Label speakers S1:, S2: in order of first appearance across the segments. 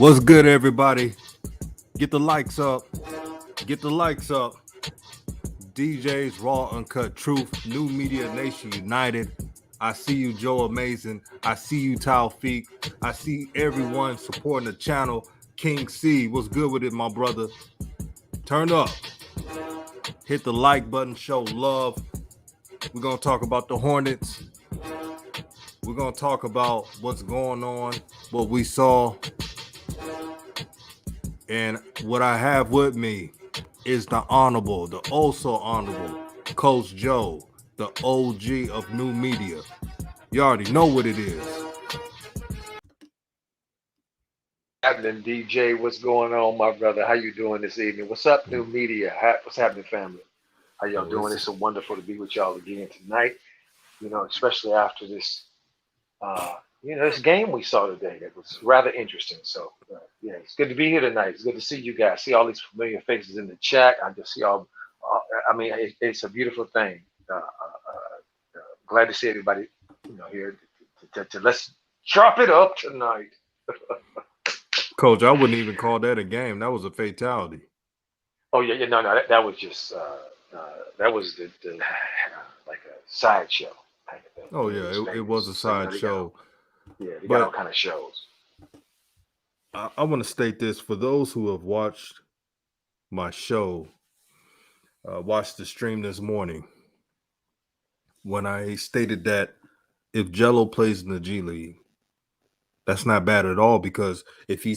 S1: What's good, everybody? Get the likes up. Get the likes up. DJ's Raw Uncut Truth, New Media Nation United. I see you, Joe Amazing. I see you, Taufik. I see everyone supporting the channel. King C, what's good with it, my brother? Turn up. Hit the like button, show love. We're going to talk about the Hornets. We're going to talk about what's going on, what we saw. And what I have with me is the honorable, the also honorable Coach Joe, the OG of new media. You already know what it is.
S2: Happening, DJ? What's going on, my brother? How you doing this evening? What's up, new media? What's happening, family? How y'all
S1: Oh,
S2: doing? It's so wonderful to be with y'all again tonight. Especially after this, this game we saw today that was rather interesting. So, yeah, it's good to be here tonight. It's good to see you guys. See all these familiar faces in the chat. I just see all. It's a beautiful thing. Glad to see everybody, here. Let's chop it up tonight.
S1: Coach, I wouldn't even call that a game. That was a fatality.
S2: Oh yeah, no, that was just that was the like a sideshow kind of thing.
S1: Oh,
S2: It
S1: yeah,
S2: was
S1: it was
S2: famous,
S1: a
S2: so they got
S1: sideshow.
S2: they got all
S1: But
S2: kind of shows.
S1: I want to state this for those who have watched my show, watched the stream this morning, when I stated that if Jello plays in the G League, that's not bad at all because if he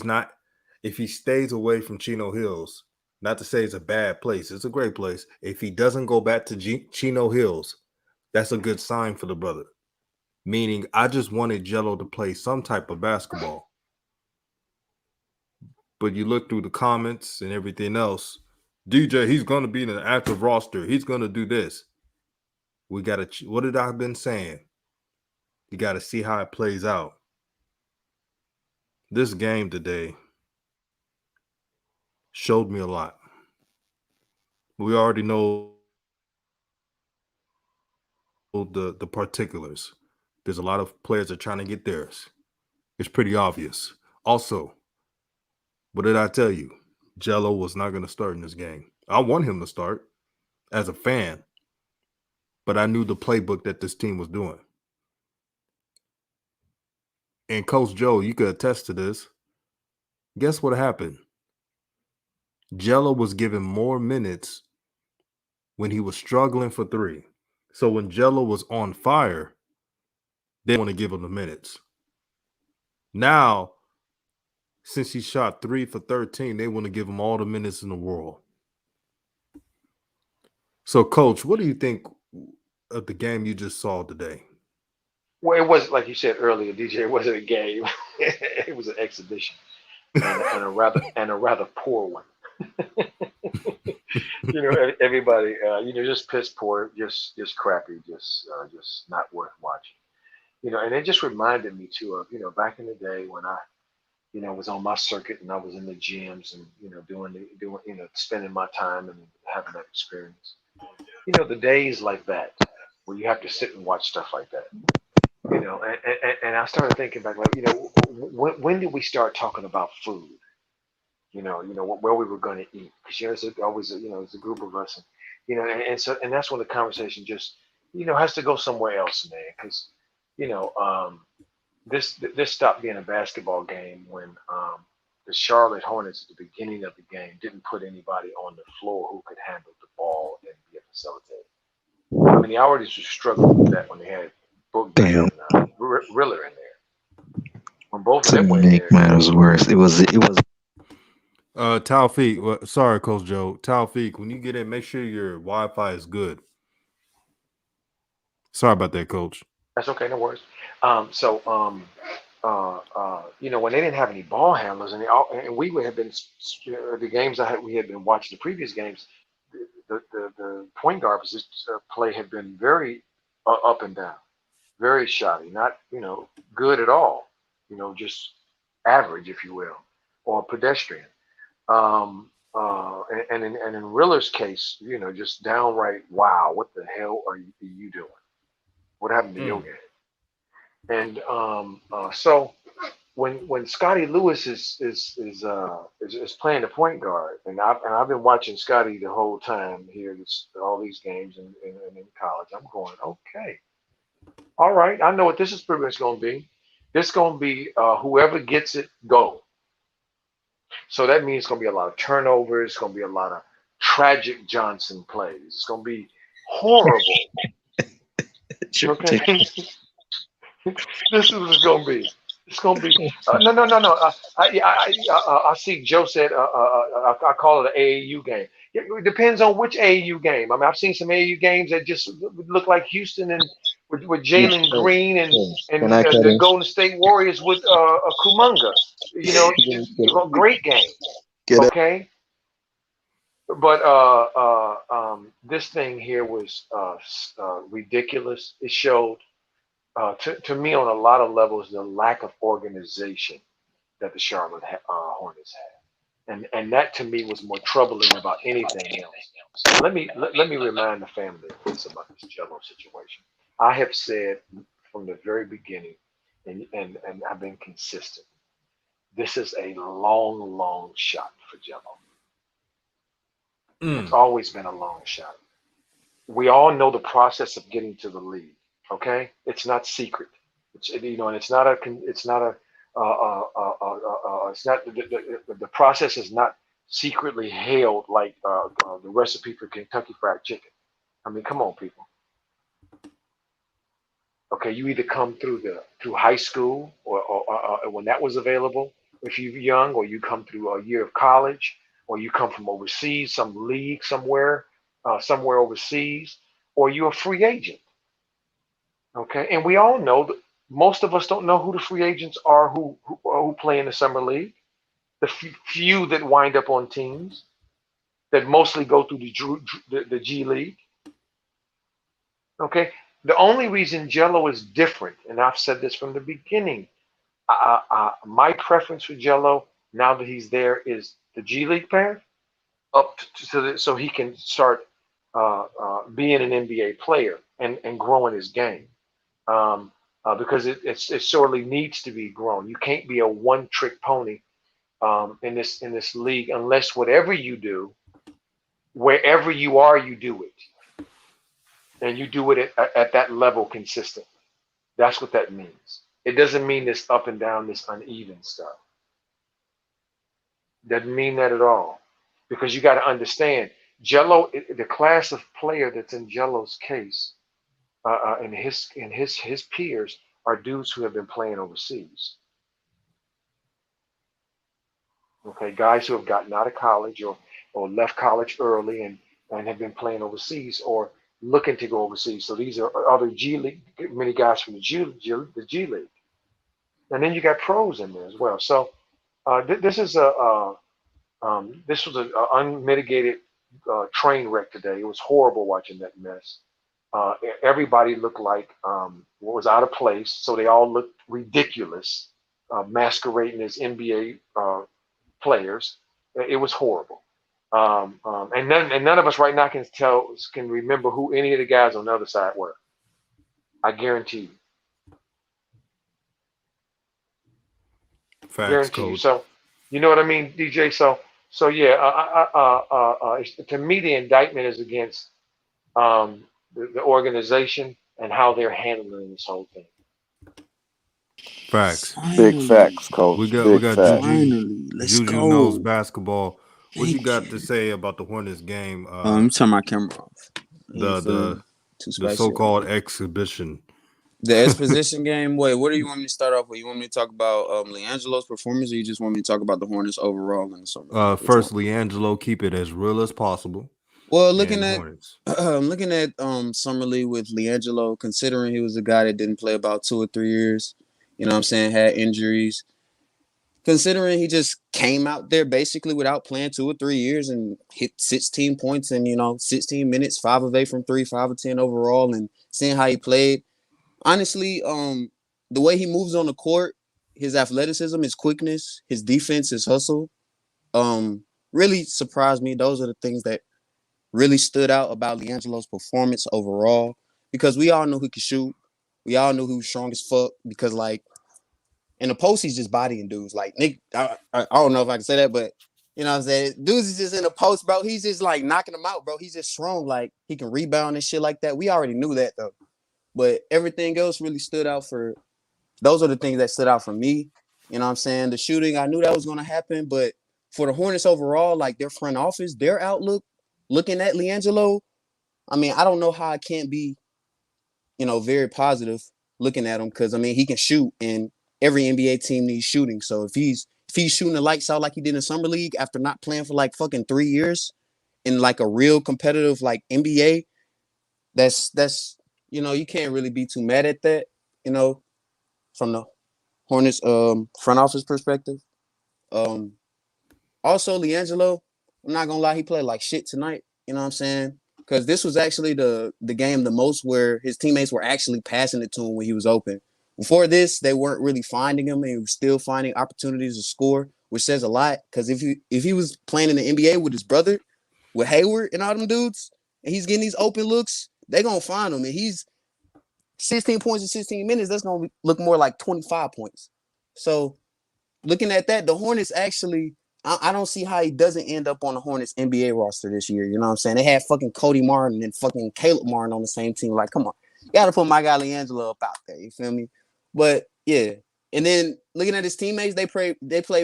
S1: stays away from Chino Hills, not to say it's a bad place, it's a great place. If he doesn't go back to Chino Hills, that's a good sign for the brother. Meaning, I just wanted Jello to play some type of basketball. But you look through the comments and everything else, DJ, he's going to be in an active roster. He's going to do this. We got to, what did I have been saying? You got to see how it plays out. This game today showed me a lot. We already know the particulars. There's a lot of players that are trying to get theirs. It's pretty obvious. Also, what did I tell you? Jello was not going to start in this game. I want him to start as a fan, but I knew the playbook that this team was doing. And Coach Joe, you could attest to this. Guess what happened? Jello was given more minutes when he was struggling for three. So when Jello was on fire, they want to give him the minutes. Now, since he shot 3 for 13, they want to give him all the minutes in the world. So, Coach, what do you think of the game you just saw today?
S2: Well, it was like you said earlier, DJ. It wasn't a game; it was an exhibition, and a rather poor one. Everybody, just piss poor, just crappy, just not worth watching. And it just reminded me too of back in the day when I was on my circuit and I was in the gyms and doing spending my time and having that experience. The days like that where you have to sit and watch stuff like that. And I started thinking back, like, when did we start talking about food? Where we were going to eat, because it's always it's a group of us, and and that's when the conversation just has to go somewhere else, man, because you know um, this stopped being a basketball game when the Charlotte Hornets at the beginning of the game didn't put anybody on the floor who could handle the ball and be a facilitator. I mean, the already was struggling with that when they had Boogie
S3: Damn.
S2: and Riller in there. When both of
S3: To
S2: them were in
S3: make
S2: there,
S3: matters worse, it was
S1: Taufik, sorry, Coach Joe. Taufik, when you get in, make sure your Wi-Fi is good. Sorry about that, Coach.
S2: that's okay, no worries. When they didn't have any ball handlers, and we would have been the games we had been watching the previous games, the point guard position play had been very up and down, very shoddy, not good at all, just average, if you will, or pedestrian. And in Riller's case, just downright, wow, what the hell are you doing? What happened to your
S1: Mm.
S2: game? And so when Scotty Lewis is playing the point guard, and I've been watching Scotty the whole time here, all these games and in college. I'm going, okay, all right, I know what this is pretty much going to be. This going to be whoever gets it, go. So that means it's going to be a lot of turnovers. It's going to be a lot of tragic Johnson plays. It's going to be horrible. Okay, this is what it's going to be. It's going to be no. I see Joe said I call it an AAU game. It depends on which AAU game. I mean, I've seen some AAU games that just look like Houston and with Jalen Green
S3: Can I cut
S2: the
S3: in?
S2: Golden State Warriors with Kumunga. You know, great game.
S3: Get it?
S2: Okay, but this thing here was ridiculous. It showed to me on a lot of levels the lack of organization that the Charlotte Hornets had, and that to me was more troubling about anything else. Let me remind the family of this about this Jello situation. I have said from the very beginning, and I've been consistent. This is a long shot for Jello. It's
S1: Mm.
S2: always been a long shot. We all know the process of getting to the league. Okay, it's not secret. And it's not a it's not the process is not secretly held like the recipe for Kentucky Fried Chicken. I mean, come on, people. Okay, you either come through high school or when that was available, if you're young, or you come through a year of college, or you come from overseas, some league somewhere overseas, or you're a free agent. Okay, and we all know that most of us don't know who the free agents are who play in the summer league. The few that wind up on teams that mostly go through the G League. Okay, the only reason Jello is different, and I've said this from the beginning, my preference for Jello now that he's there is the G League path up so he can start being an NBA player and growing his game. Because it sorely needs to be grown. You can't be a one-trick pony in this league unless whatever you do, wherever you are, you do it, and you do it at that level consistently. That's what that means. It doesn't mean this up and down, this uneven stuff. Doesn't mean that at all, because you got to understand, Jello, the class of player that's in Jello's case, and his peers are dudes who have been playing overseas. Okay, guys who have gotten out of college or left college early and have been playing overseas or looking to go overseas. So these are other G League, many guys from the G League, and then you got pros in there as well. So this was an unmitigated train wreck today. It was horrible watching that mess. Everybody looked like what was out of place, so they all looked ridiculous, masquerading as NBA players. It was horrible, and none of us right now can remember who any of the guys on the other side were. I
S1: Facts,
S2: guarantee you.
S1: coach.
S2: So, you know what I mean, DJ. So yeah, to me, the indictment is against the organization and how they're handling this whole thing.
S1: Facts.
S3: Big
S4: Finally,
S3: facts,
S1: We
S3: coach.
S1: got we
S3: Big
S1: got
S3: facts.
S1: Juju.
S4: finally, let's
S1: Juju knows
S4: go.
S1: basketball. What you
S4: Thank
S1: got to
S4: you.
S1: say about the Hornets game?
S4: Let me turn my camera off. I ain't
S1: The
S4: feeling
S1: the
S4: too
S1: the
S4: spicy over
S1: so-called
S4: here.
S1: exhibition.
S4: The exposition game. Wait, what do you want me to start off with? You want me to talk about Liangelo'S performance, or you just want me to talk about the Hornets overall in the summer league? Which one?
S1: First, Liangelo, keep it as real as possible.
S4: Well,
S1: And Hornets.
S4: looking at summer league with Liangelo, considering he was a guy that didn't play about 2 or 3 years, you know what I'm saying, had injuries. Considering he just came out there basically without playing 2 or 3 years and hit 16 points in 16 minutes, 5 of 8 from three, 5 of 10 overall, and seeing how he played, honestly, the way he moves on the court, his athleticism, his quickness, his defense, his hustle, really surprised me. Those are the things that really stood out about Liangelo's performance overall, because we all knew he could shoot. We all knew he was strong as fuck because, like, In the post, he's just bodying dudes. Like Nick, I don't know if I can say that, but you know what I'm saying? Dudes is just in the post, bro. He's just like knocking them out, bro. He's just strong. Like he can rebound and shit like that. We already knew that though. But everything else really stood out for those are the things that stood out for me. You know what I'm saying? The shooting, I knew that was gonna happen, but for the Hornets overall, like their front office, their outlook, looking at Liangelo, I mean, I don't know how it can't be, very positive looking at him because I mean he can shoot and every NBA team needs shooting. So if he's shooting the lights out like he did in summer league after not playing for like fucking 3 years in like a real competitive like NBA, that's you can't really be too mad at that, from the Hornets front office perspective. Um Also, Liangelo, I'm not gonna lie, he played like shit tonight. You know what I'm saying? Because this was actually the game the most where his teammates were actually passing it to him when he was open. Before this, they weren't really finding him, and he was still finding opportunities to score, which says a lot. Because if he was playing in the NBA with his brother, with Hayward and all them dudes, and he's getting these open looks, they gonna find him. And he's 16 points in 16 minutes. That's gonna look more like 25 points. So looking at that, the Hornets actually, I don't see how he doesn't end up on the Hornets NBA roster this year. You know what I'm saying? They had fucking Cody Martin and fucking Caleb Martin on the same team. Like, come on. You got to put my guy Liangelo up out there. You feel me? But, yeah. And then looking at his teammates, they play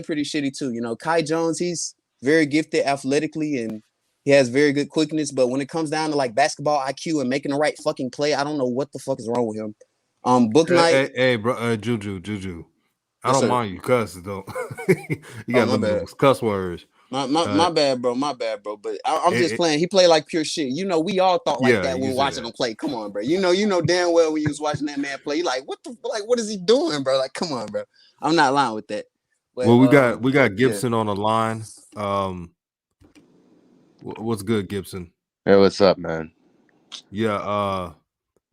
S4: pretty shitty too. Kai Jones, he's very gifted athletically and he has very good quickness. But when it comes down to like basketball IQ and making the right fucking play, I don't know what the fuck is wrong with him. Book night.
S1: Hey, bro, Juju. I
S4: Yes,
S1: don't
S4: sir.
S1: mind you cussing though. You
S4: Oh,
S1: got
S4: my
S1: limit
S4: bad.
S1: those cuss words.
S4: My bad, bro. My bad, bro. But I'm just
S1: It,
S4: playing. He played like pure shit. We all thought like
S1: yeah,
S4: that
S1: you
S4: when
S1: can say
S4: watching
S1: that.
S4: him play. Come on, bro. You know damn well when you was watching that man play. You like, what is he doing, bro? Like, come on, bro. I'm not lying with that. But
S1: Well, we got
S4: yeah.
S1: Gibson on the line. What's good, Gibson?
S3: Hey, what's up, man?
S1: Yeah.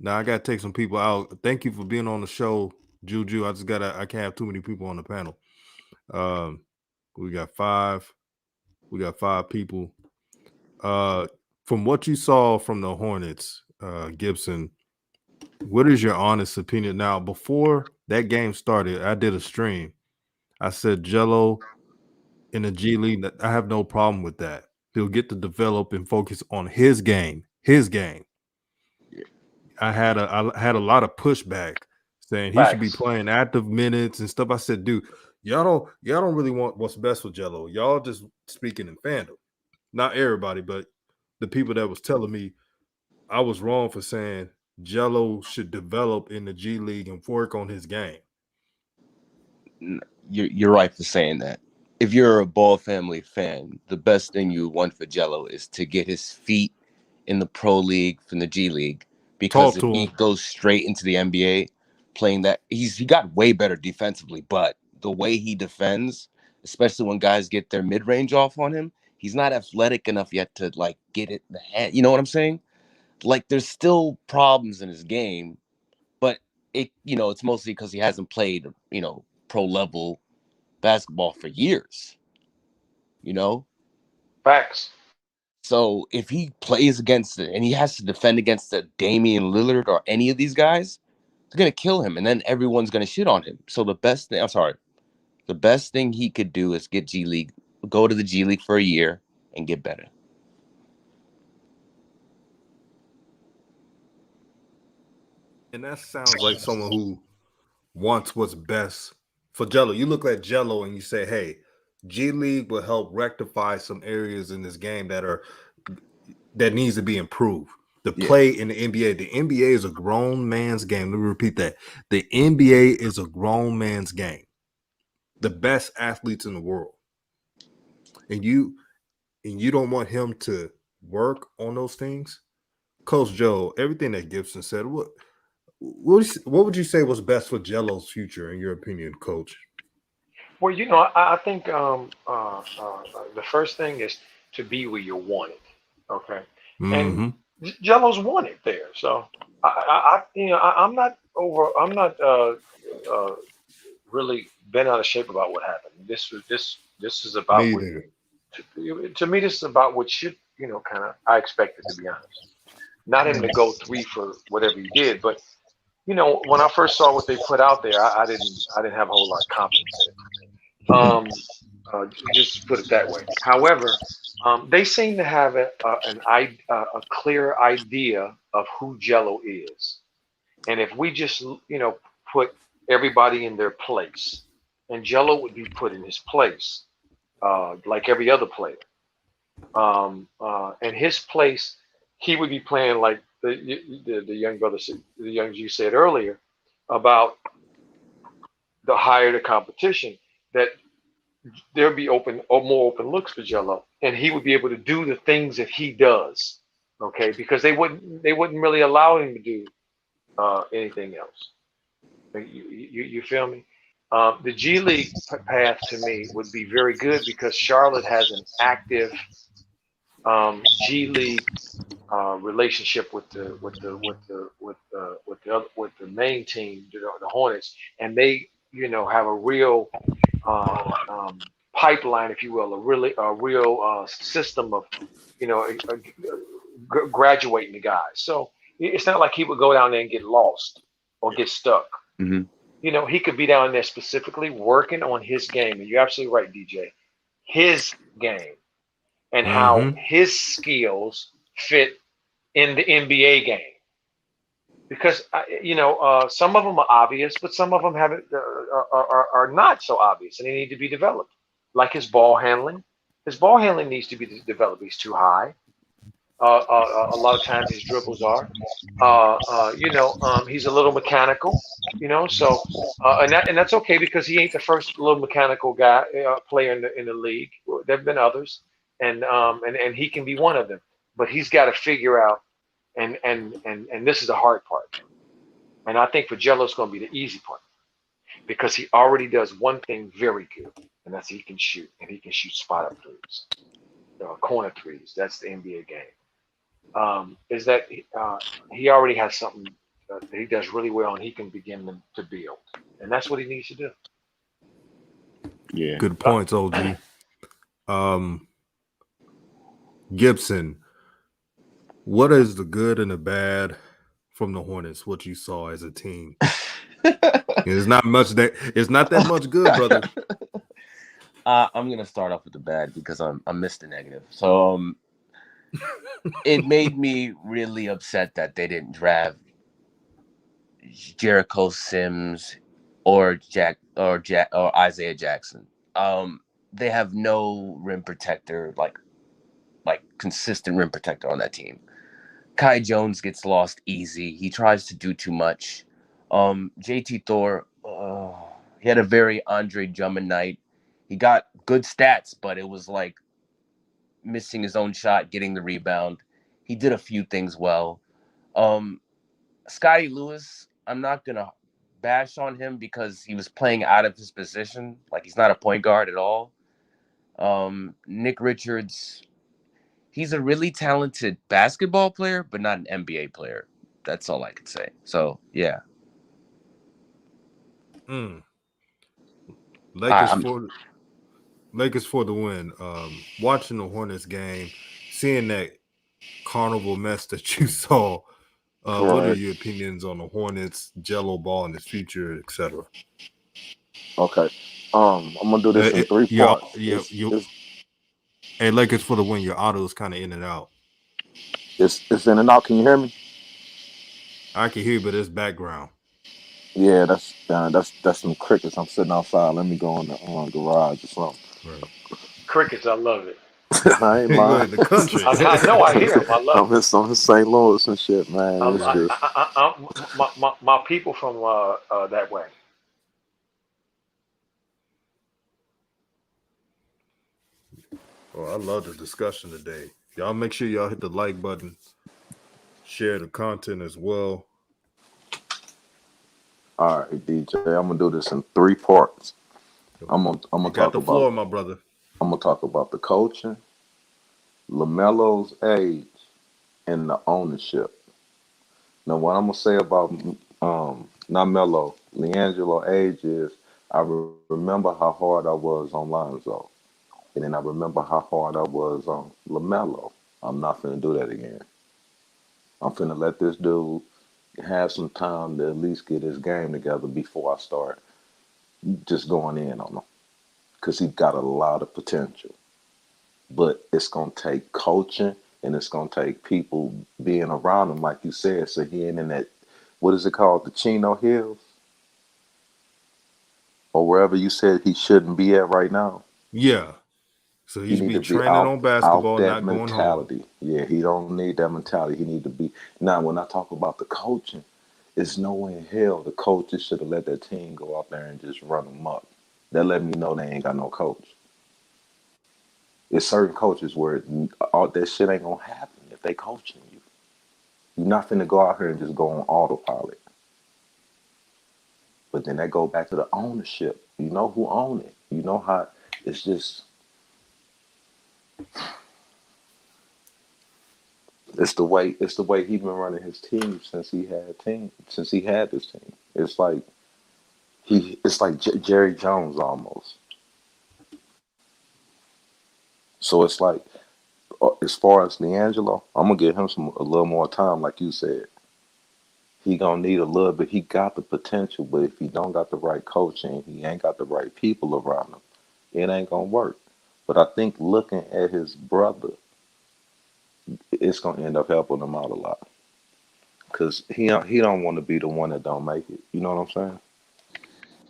S1: Now I gotta take some people out. Thank you for being on the show, Juju. I can't have too many people on the panel. Um, we got five. We got five people. From what you saw from the Hornets, Gibson, what is your honest opinion? Now, before that game started, I did a stream. I said Jello in the G League. I have no problem with that. He'll get to develop and focus on his game. His game. I had a lot of pushback saying he should be
S2: Facts.
S1: playing active minutes and stuff. I said, dude, y'all don't really want what's best for Jello. Y'all just speaking in fandom. Not everybody, but the people that was telling me I was wrong for saying Jello should develop in the G League and work on his game.
S3: You're right for saying that. If you're a Ball family fan, the best thing you want for Jello is to get his feet in the pro league from the G League, because
S1: Talk
S3: if
S1: to
S3: he
S1: him.
S3: goes straight into the NBA playing that, he got way better defensively, but the way he defends, especially when guys get their mid-range off on him, he's not athletic enough yet to like get it in the hand. You know what I'm saying? Like there's still problems in his game, but it's mostly because he hasn't played, pro level basketball for years, you know?
S2: Facts.
S3: So if he plays against it and he has to defend against the Damian Lillard or any of these guys, they're gonna kill him, and then everyone's gonna shit on him. So the best thing he could do is go to the G League for a year and get better.
S1: And that sounds like someone who wants what's best for Jello. You look at Jello and you say, hey, G League will help rectify some areas in this game that needs to be improved. The
S3: Yeah.
S1: play in the NBA. The NBA is a grown man's game. Let me repeat that. The NBA is a grown man's game. The best athletes in the world. And you don't want him to work on those things. Coach Joe, everything that Gibson said, what would you say was best for Jello's future in your opinion, Coach?
S2: Well, I think the first thing is to be where you're wanted. Okay, and
S1: Mm-hmm.
S2: Jello's wanted there. So I'm not over. I'm not uh, really bent out of shape about what happened. This is about
S1: Me
S2: what
S1: either.
S2: to me. This is about what should kind of I expected, to be honest. Not him to go three for whatever he did, but when I first saw what they put out there, I didn't have a whole lot of confidence in it. Just to put it that way. However, they seem to have a clear idea of who Jello is, and if we just put everybody in their place, and Jello would be put in his place, like every other player. And his place, he would be playing like the young brother said, the young G said earlier about the higher the competition, that there'll be open or more open looks for Jello, and he would be able to do the things that he does. Okay, because they wouldn't really allow him to do anything else. You feel me? The G League path to me would be very good because Charlotte has an active G League relationship with the main team, the Hornets, and they have a real pipeline, if you will, a real system of graduating the guys. So it's not like he would go down there and get lost or get stuck.
S3: Hmm.
S2: He could be down there specifically working on his game. And you're absolutely right, DJ. His game and how
S1: Mm-hmm.
S2: his skills fit in the NBA game. Because some of them are obvious, but some of them haven't are not so obvious, and they need to be developed. Like his ball handling. His ball handling needs to be developed. He's too high. A lot of times his dribbles are. He's a little mechanical. And that's okay because he ain't the first little mechanical guy player in the league. There've been others, and he can be one of them. But he's got to figure out, and this is the hard part. And I think for Jello, it's going to be the easy part because he already does one thing very good, and that's he can shoot, and he can shoot spot up threes, corner threes. That's the NBA game. Is that he already has something that he does really well, and he can begin to build, and that's what he needs to do.
S3: Yeah.
S1: Good points, OG. Um, Gibson, what is the good and the bad from the Hornets? What you saw as a team? It's not much that it's not that much good, brother.
S3: I'm gonna start off with the bad because I'm Mr. Negative. So it made me really upset that they didn't draft Jericho Sims or Isaiah Jackson. They have no rim protector, like consistent rim protector on that team. Kai Jones gets lost easy. He tries to do too much. JT Thor, he had a very Andre Drummond night. He got good stats, but it was like missing his own shot, getting the rebound. He did a few things well. Um, Scotty Lewis, I'm not gonna bash on him because he was playing out of his position. Like he's not a point guard at all. Nick Richards, he's a really talented basketball player, but not an NBA player. That's all I could say. So yeah,
S1: Mm.
S3: I,
S1: Lakers
S3: I'm
S1: for Lakers for the win. Watching the Hornets game, seeing that carnival mess that you saw. What are
S5: Right.
S1: your opinions on the Hornets, Jello ball in the future, etc.?
S5: Okay. I'm gonna do this in three
S1: Yeah,
S5: parts.
S1: yeah, you. Hey, Lakers for the win. Your auto is kind of in and out.
S5: It's in and out. Can you hear me?
S1: I can hear, but it's background.
S5: Yeah, that's some crickets. I'm sitting outside. Let me go in the garage or something.
S1: Right.
S2: Crickets, I love it.
S5: I ain't
S1: Well,
S5: lying.
S1: the country.
S2: I know I hear them. I love
S5: I'm
S2: them.
S5: in some St. Louis and shit, man. It's just
S2: My people from that way.
S1: Oh, I love the discussion today. Y'all make sure y'all hit the like button, share the content as well.
S5: all right, DJ. I'm gonna do this in three parts. I'm
S1: You
S5: gonna
S1: got
S5: talk
S1: the
S5: about
S1: floor, my brother.
S5: the coaching, LaMelo's age, and the ownership. Now, what I'm gonna say about not Melo, Liangelo'S age is I remember how hard I was on Lonzo, and then I remember how hard I was on LaMelo. I'm not finna do that again. I'm finna let this dude have some time to at least get his game together before I start just going in on him because he's got a lot of potential. But it's gonna take coaching and it's gonna take people being around him, like you said, so he ain't in that, what is it called, the Chino Hills or wherever you said he shouldn't be at right now.
S1: Yeah. So he
S5: He
S1: should
S5: need
S1: be
S5: to be
S1: training on
S5: out
S1: basketball,
S5: that
S1: not going home.
S5: mentality. Yeah, he don't need that mentality. He need to be now. When I talk about the coaching, it's no way in hell the coaches should have let that team go out there and just run them up. That let me know they ain't got no coach. It's certain coaches where all that shit ain't gonna happen if they coaching you. You're not finna go out here and just go on autopilot. But then that go back to the ownership. You know who own it. You know how it's just. It's the way he been running his team since he had this team. It's like it's like Jerry Jones almost. So it's like as far as Liangelo, I'm gonna give him a little more time, like you said. He gonna need a little bit. He got the potential, but if he don't got the right coaching, he ain't got the right people around him, it ain't gonna work. But I think looking at his brother, it's gonna end up helping him out a lot because he don't want to be the one that don't make it. You know what I'm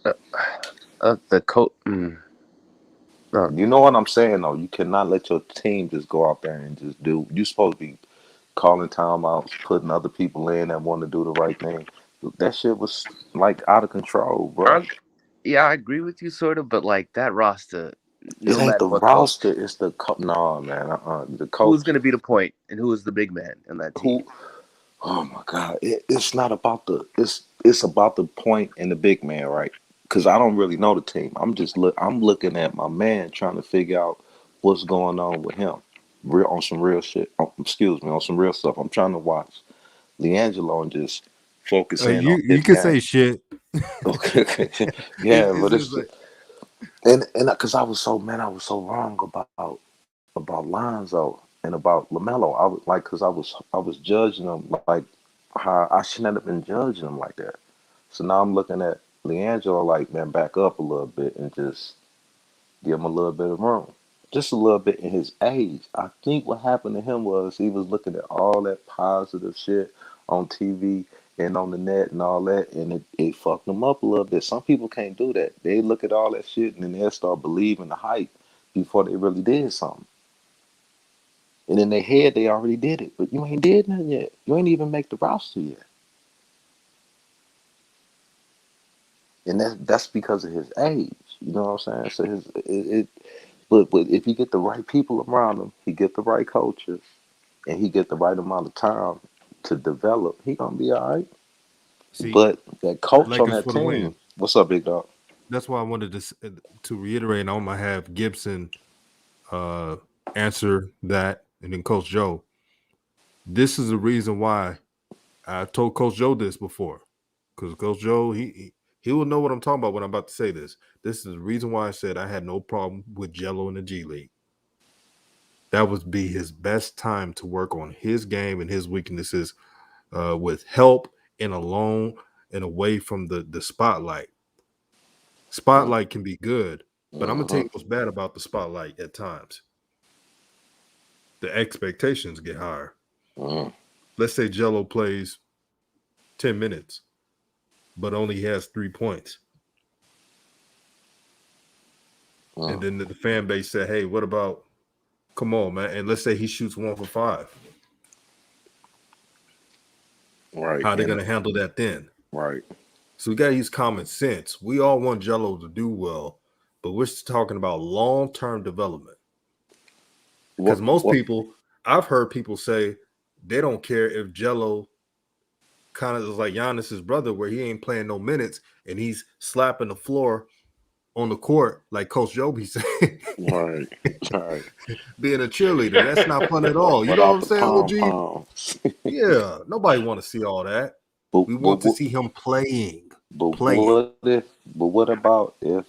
S5: saying?
S3: The coach.
S5: You know what I'm saying though. You cannot let your team just go out there and just do. You're supposed to be calling timeouts, putting other people in that want to do the right thing. That shit was like out of control, bro.
S3: Yeah, I agree with you sort of, but like that roster,
S5: It
S3: no
S5: ain't
S3: matter
S5: the
S3: what coach,
S5: roster. It's the no man. The
S3: who was
S5: coach
S3: going to be the point and who was the big man in that team?
S5: who. Oh my God! It's not about the. It's about the point and the big man, right? Because I don't really know the team. I'm looking at my man trying to figure out what's going on with him. Real on some real shit. Excuse me, on some real stuff. I'm trying to watch Liangelo and just focus in on
S1: You
S5: his
S1: can say
S5: game.
S1: shit.
S5: Okay, okay.
S1: It's,
S5: Yeah,
S1: it's
S5: but
S1: just
S5: it's
S1: like
S5: and because I was so wrong about Lonzo and about Lamelo. I was like, because I was judging them like how I shouldn't have been judging them like that. So now I'm looking at Liangelo like, man, back up a little bit and just give him a little bit of room. Just a little bit in his age. I think what happened to him was he was looking at all that positive shit on TV and on the net and all that, and it fucked him up a little bit. Some people can't do that. They look at all that shit and then they'll start believing the hype before they really did something. And in their head, they already did it, but you ain't did nothing yet. You ain't even make the roster yet, and that's because of his age. You know what I'm saying? So but if you get the right people around him, he get the right coaches, and he get the right amount of time to develop, he gonna be all right.
S1: see,
S5: But that coach on
S1: Lakers
S5: that
S1: for the win.
S5: team, what's up, big dog?
S1: That's why I wanted to reiterate. I'm gonna have Gibson answer that, and then Coach Joe. This is the reason why I told Coach Joe this before, because Coach Joe he will know what I'm talking about when I'm about to say this. This is the reason why I said I had no problem with Jello in the G League. That would be his best time to work on his game and his weaknesses with help and alone and away from the spotlight. Spotlight can be good, but I'm gonna tell
S5: Mm-hmm.
S1: you what's bad about the spotlight at times. The expectations get higher.
S5: Mm-hmm.
S1: Let's say Jello plays 10 minutes, but only has 3 points. And then the fan base said, hey, what about, come on, man. And let's say he shoots 1 for 5.
S5: Right,
S1: How are they going
S5: and
S1: to handle that then?
S5: right.
S1: So we got to use common sense. We all want Jello to do well, but we're talking about long-term development. Because
S5: What
S1: most
S5: what?
S1: people, I've heard people say they don't care if Jello kind of is like Giannis's brother, where he ain't playing no minutes and he's slapping the floor on the court, like Coach Joby said,
S5: Right, right.
S1: being a cheerleader. That's not fun at all. You know what
S5: Without
S1: I'm
S5: the
S1: saying,
S5: pom
S1: OG?
S5: poms.
S1: Yeah, nobody want to see all that.
S5: but
S1: We
S5: but
S1: want to
S5: what?
S1: see him playing,
S5: But
S1: playing.
S5: what about if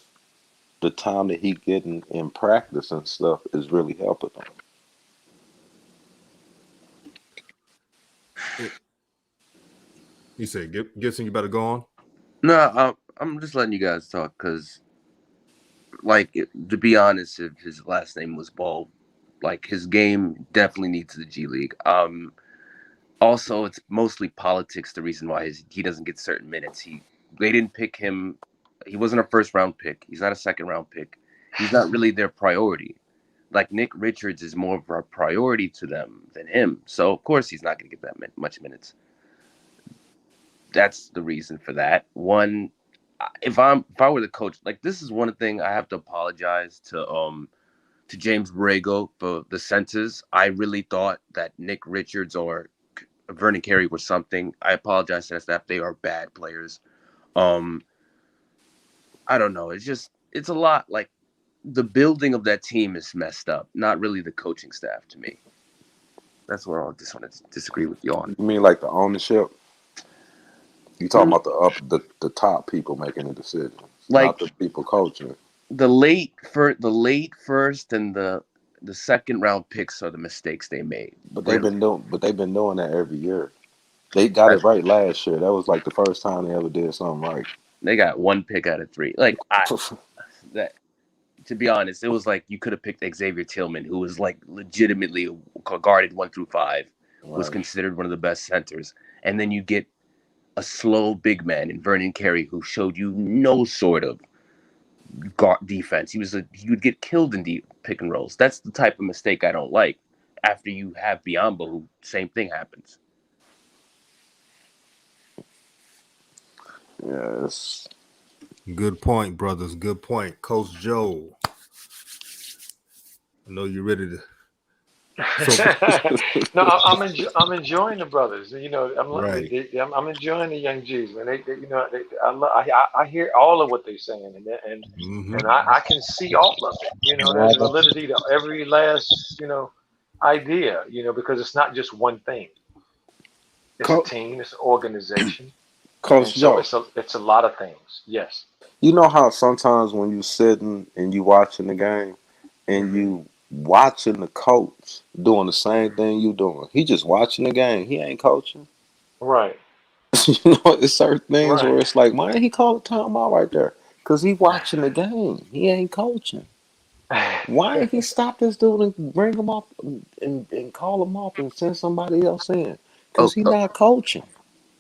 S5: the time that he getting in practice and stuff is really helping him?
S1: It, You said, Gibson, you better go on.
S3: No, I'm just letting you guys talk because, like, to be honest, if his last name was Ball, like his game definitely needs the G League. Also, it's mostly politics. The reason why is he doesn't get certain minutes. They didn't pick him. He wasn't a first round pick. He's not a second round pick. He's not really their priority. Like Nick Richards is more of a priority to them than him. So of course he's not going to get that much minutes. That's the reason for that. One, if I were the coach, like this is one thing I have to apologize to James Borrego for the centers. I really thought that Nick Richards or Vernon Carey were something. I apologize to that staff. They are bad players. Um, I don't know. It's a lot. Like the building of that team is messed up. Not really the coaching staff to me. That's what I just want to disagree with you on.
S5: You mean like the ownership? You talking
S3: Mm,
S5: about the top people making the decisions,
S3: Like
S5: not the people coaching.
S3: the late first and the second round picks are the mistakes they made.
S5: But
S3: Really,
S5: they've been doing that every year. They got
S3: I,
S5: it right last year. That was like the first time they ever did something right.
S3: they got one pick out of three. Like that. To be honest, it was like you could have picked Xavier Tillman, who was like legitimately guarded 1 through 5, was
S5: Right.
S3: considered one of the best centers, and then you get a slow big man in Vernon Carey who showed you no sort of guard defense. He would get killed in deep pick and rolls. That's the type of mistake I don't like. After you have Biombo, who same thing happens.
S5: Yeah, it's
S1: Good point, brothers. Good point. Coach Joe, I know you're ready to. So,
S2: No, I'm enjoying the brothers. You know,
S1: right.
S2: I'm enjoying the young G's, man. I hear all of what they're saying,
S1: Mm-hmm.
S2: and I can see all of it. You know, there's validity to every last idea. You know, because it's not just one thing. It's a
S5: Co-
S2: team. It's an organization, and
S5: Coach
S2: so
S5: Joe.
S2: it's a lot of things. Yes.
S5: You know how sometimes when you sitting and you watching the game and
S2: Hmm.
S5: you watching the coach doing the same thing you doing. He just watching the game. He ain't coaching.
S2: Right.
S5: You know, it's certain things
S2: Right.
S5: where it's like, why ain't he call a timeout right there? Because he watching the game. He ain't coaching. Why ain't he stop this dude and bring him up and call him up and send somebody else in? Because
S3: Oh,
S5: he not coaching.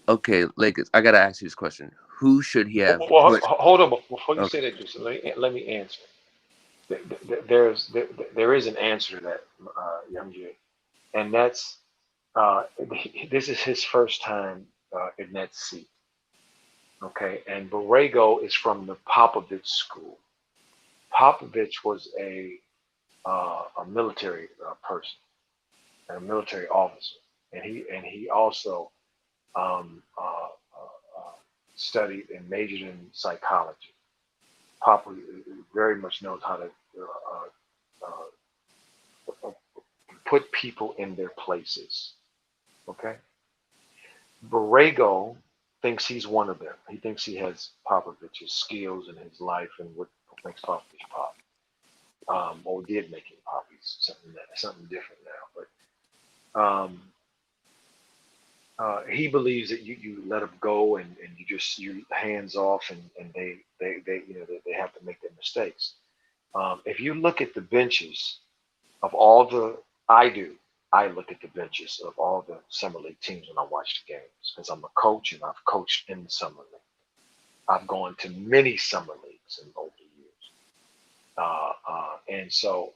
S3: okay, Lakers. I gotta ask you this question: who should he have
S2: Well,
S3: put?
S2: hold on before you
S3: Okay,
S2: say that, Jason. Let me answer. There is an answer to that, young Jay, and that's uh, this is his first time in that seat. Okay, and Borrego is from the Popovich school. Popovich was a military person, a military officer, and he also um, uh, studied and majored in psychology. Papa very much knows how to put people in their places. Okay, Borrego thinks he's one of them. He thinks he has Popovich's skills in his life and what makes Popovich pop, or did make him pop. He's something different now, but he believes that you let them go and you hands off and they they have to make their mistakes. If you look at the benches of all the I do, I look at the benches of all the summer league teams when I watch the games because I'm a coach and I've coached in the summer league. I've gone to many summer leagues in over the years, and so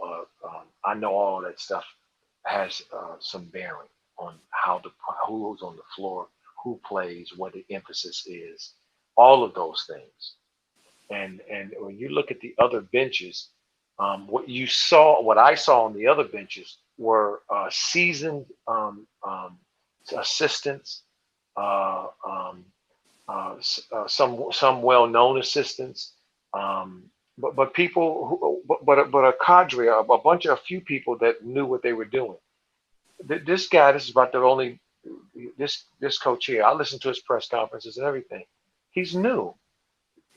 S2: I know all that stuff has some bearing on who's on the floor, who plays, what the emphasis is, all of those things. And when you look at the other benches, what I saw on the other benches were seasoned assistants, uh, um, some well-known assistants, but people but a cadre, a few people that knew what they were doing. This is about the only this coach here. I listened to his press conferences and everything. He's new,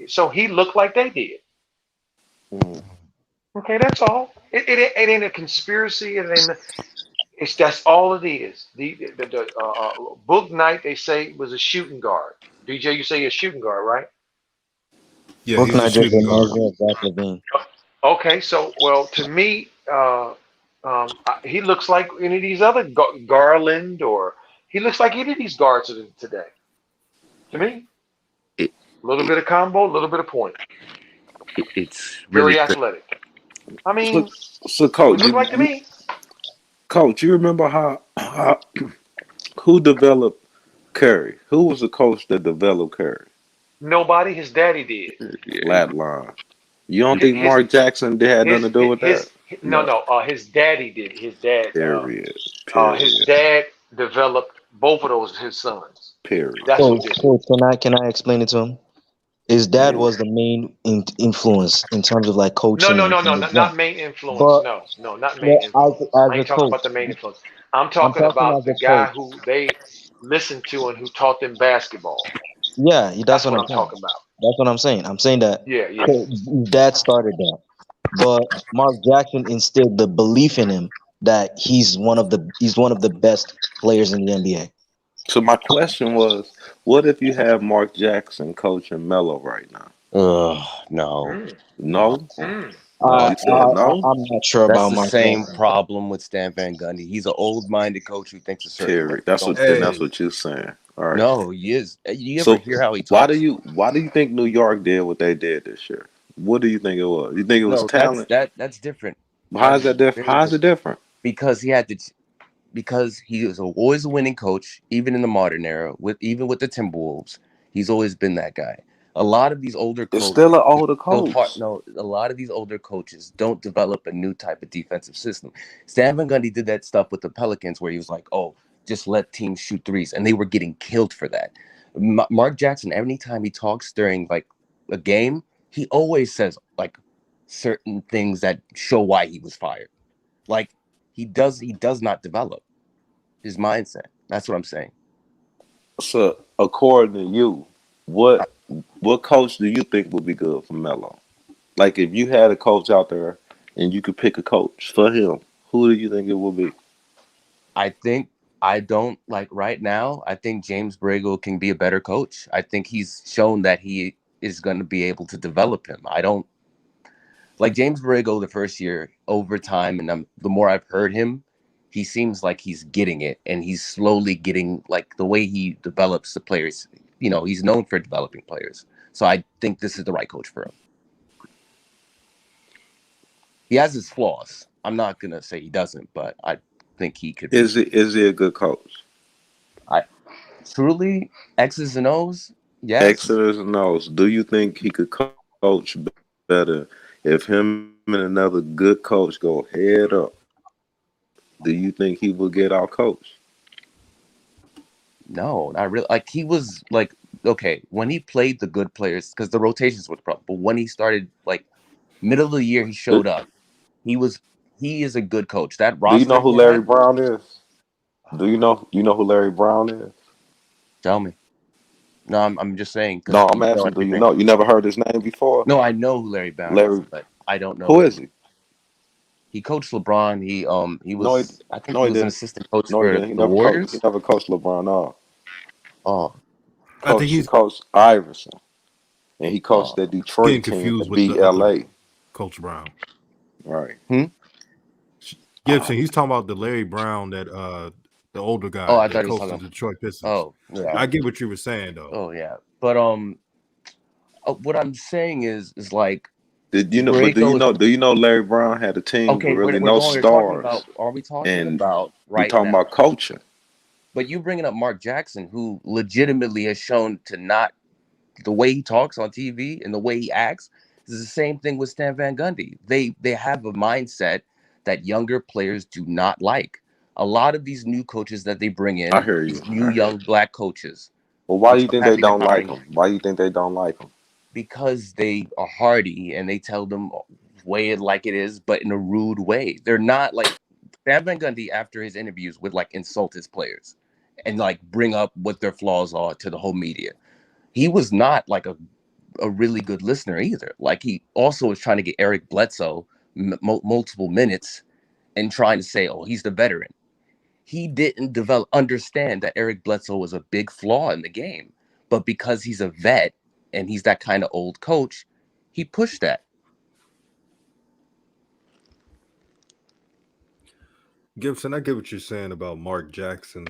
S2: so he looked like they did.
S5: Mm.
S2: Okay, that's all. It ain't a conspiracy. It ain't. That's all it is. The Book Knight, they say, was a shooting guard. DJ, you say you're a shooting guard, right?
S1: Yeah,
S6: Book
S1: he's a
S6: not just a
S1: shooting guard.
S6: measure of Zach Levine.
S2: Okay, so well, to me, he looks like any of these other Garland, or he looks like any of these guards today. To me,
S3: It,
S2: a little
S3: it,
S2: bit of combo, a little bit of point.
S3: it's really
S2: Very
S3: crazy.
S2: athletic. I
S5: So,
S2: mean,
S5: so
S2: that's what
S5: coach,
S2: it looked like to me.
S5: coach, you remember how who developed Curry? Who was the coach that developed Curry?
S2: Nobody. His daddy did.
S3: Yeah,
S5: Flatline. You don't
S2: His
S5: think
S2: his
S5: Mark Jackson had nothing
S2: his
S5: to do with that?
S2: no,
S5: No.
S2: no. His daddy did.
S5: Period.
S2: His
S5: Period.
S2: dad developed both of those his sons.
S5: Period.
S2: That's who
S6: So,
S2: did it.
S6: so can I explain it to him? His dad
S5: Yeah.
S6: was the main influence in terms of like
S2: No,
S6: coaching
S2: no,
S6: and
S2: no, no,
S6: things
S2: not,
S6: like that.
S2: not main influence.
S6: But
S2: No, no, not main
S6: well,
S2: influence. I
S6: as
S2: ain't
S6: a
S2: talking
S6: coach,
S2: about the main influence. I'm
S6: I'm
S2: talking
S6: talking
S2: about
S6: as
S2: the
S6: a
S2: guy
S6: coach.
S2: who they listened to and who taught them basketball.
S6: Yeah, that's
S2: That's
S6: what
S2: what
S6: I'm
S2: I'm
S6: saying.
S2: talking about.
S6: That's what I'm saying. I'm saying that
S2: Yeah, yeah.
S6: his dad started that, but Mark Jackson instilled the belief in him that he's one of the best players in the NBA.
S5: So my question was, what if you have Mark Jackson coaching Melo right now?
S3: no,
S2: Mm,
S3: no,
S5: No?
S2: mm.
S6: I,
S3: no.
S5: You said no?
S6: I'm not sure
S3: That's
S6: about
S3: the
S6: Mark
S3: same
S6: Jackson.
S3: problem with Stan Van Gundy. He's an old-minded coach who thinks a certain way.
S5: Period. That's
S3: Don't.
S5: what then that's
S1: Hey,
S5: what you're saying. All right.
S3: No, he is. You ever
S5: So
S3: hear how he
S5: why do
S3: talks?
S5: you think New York did what they did this year? What do you think it was? You think it was
S3: No, that's
S5: talent?
S3: that's different.
S5: How
S3: That's
S5: is that different?
S3: very
S5: How is it
S3: different
S5: different?
S3: because he had to. Because he was always a winning coach, even in the modern era. Even with the Timberwolves, he's always been that guy. A lot of these older
S5: It's
S3: coaches,
S5: still an older
S3: so hard.
S5: coach.
S3: No, a lot of these older coaches don't develop a new type of defensive system. Stan Van Gundy did that stuff with the Pelicans, where he was like, "Oh, just let teams shoot threes," and they were getting killed for that. Mark Jackson, every time he talks during like a game, he always says like certain things that show why he was fired. Like he does not develop his mindset. That's what I'm saying.
S5: So according to you, what what coach do you think would be good for Melo? Like if you had a coach out there and you could pick a coach for him, who do you think it would be?
S3: I think I don't like right now. I think James Bradel can be a better coach. I think he's shown that he is going to be able to develop him. I don't like James Bradel the first year over time, and the more I've heard him, he seems like he's getting it, and he's slowly getting like the way he develops the players. He's known for developing players. So I think this is the right coach for him. He has his flaws. I'm not gonna say he doesn't, but I think he could be.
S5: Is he a good coach?
S3: I truly X's and O's. Yes.
S5: X's and O's. Do you think he could coach better if him and another good coach go head up? Do you think he will get out coach?
S3: No, not really. Like he was like okay when he played the good players because the rotations were the problem. But when he started like middle of the year, he showed up. He was he is a good coach. That
S5: Do you know
S3: roster
S5: who
S3: he
S5: Larry
S3: had.
S5: Brown is? Do you know who Larry Brown is?
S3: Tell me. No, I'm just saying because
S5: No, I'm
S3: you know
S5: asking. Do you
S3: everything.
S5: know? You never heard his name before?
S3: No, I know who Larry Brown is,
S5: Larry.
S3: but I don't know
S5: Who
S3: him.
S5: is he?
S3: He coached LeBron. He
S5: No, he
S3: was I think
S5: no
S3: he
S5: he
S3: was an
S5: didn't.
S3: assistant coach
S5: No, he
S3: for
S5: didn't. He
S3: the
S5: never coached. He
S3: Warriors.
S5: never coached LeBron. No,
S3: Oh,
S1: I think
S5: he
S1: he's
S5: coached Iverson, and he coached
S3: oh,
S5: that
S1: getting
S5: Detroit team
S1: confused
S5: that
S1: with
S5: beat
S1: the other
S5: LA.
S1: Coach Brown.
S5: Right.
S3: hmm?
S1: Gibson, he's talking about the Larry Brown that the older
S3: Oh,
S1: guy
S3: I
S1: that
S3: thought he was
S1: coached the
S3: talking.
S1: Detroit Pistons.
S3: Oh, yeah.
S1: I get what you were saying though.
S3: Oh, yeah. But what I'm saying is like
S5: Did you know? But do you
S3: Borrego is
S5: know? Do you know Larry Brown had a team with
S3: okay.
S5: really
S3: We're
S5: no
S3: going. We're talking
S5: stars,
S3: about. Are we talking
S5: and
S3: about
S5: we
S3: right
S5: talking
S3: now?
S5: about coaching?
S3: But you bringing up Mark Jackson, who legitimately has shown to not the way he talks on TV and the way he acts is the same thing with Stan Van Gundy. They have a mindset that younger players do not like. A lot of these new coaches that they bring
S5: I
S3: in,
S5: hear you.
S3: these new
S5: I hear
S3: young
S5: you.
S3: black coaches,
S5: Well, why
S3: I'm
S5: do you
S3: so
S5: think they
S3: happy they're
S5: don't like
S3: hiring
S5: him?
S3: him
S5: Why do you think they don't like him?
S3: because they are hardy and they tell them way it like it is, but in a rude way. They're not like Stan Van Gundy after his interviews would like insult his players and like bring up what their flaws are to the whole media. He was not like a really good listener either. Like he also was trying to get Eric Bledsoe multiple minutes and trying to say, "Oh, he's the veteran." he didn't understand that Eric Bledsoe was a big flaw in the game. But because he's a vet and he's that kind of old coach, he pushed that.
S1: Gibson, I get what you're saying about Mark Jackson,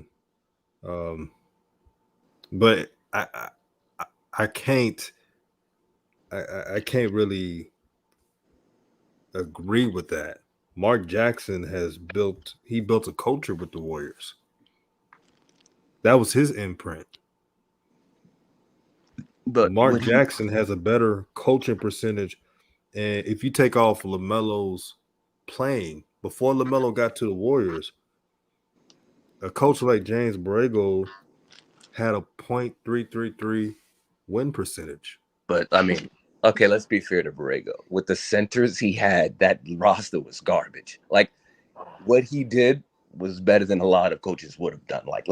S1: but I can't I can't really agree with that. Mark Jackson built a culture with the Warriors. That was his imprint.
S3: But
S1: Mark Jackson has a better coaching percentage. And if you take off LaMelo's playing, before LaMelo got to the Warriors, a coach like James Borrego had a .333 win percentage.
S3: But I mean, okay, let's be fair to Borrego. With the centers he had, that roster was garbage. Like, what he did was better than a lot of coaches would have done. Like,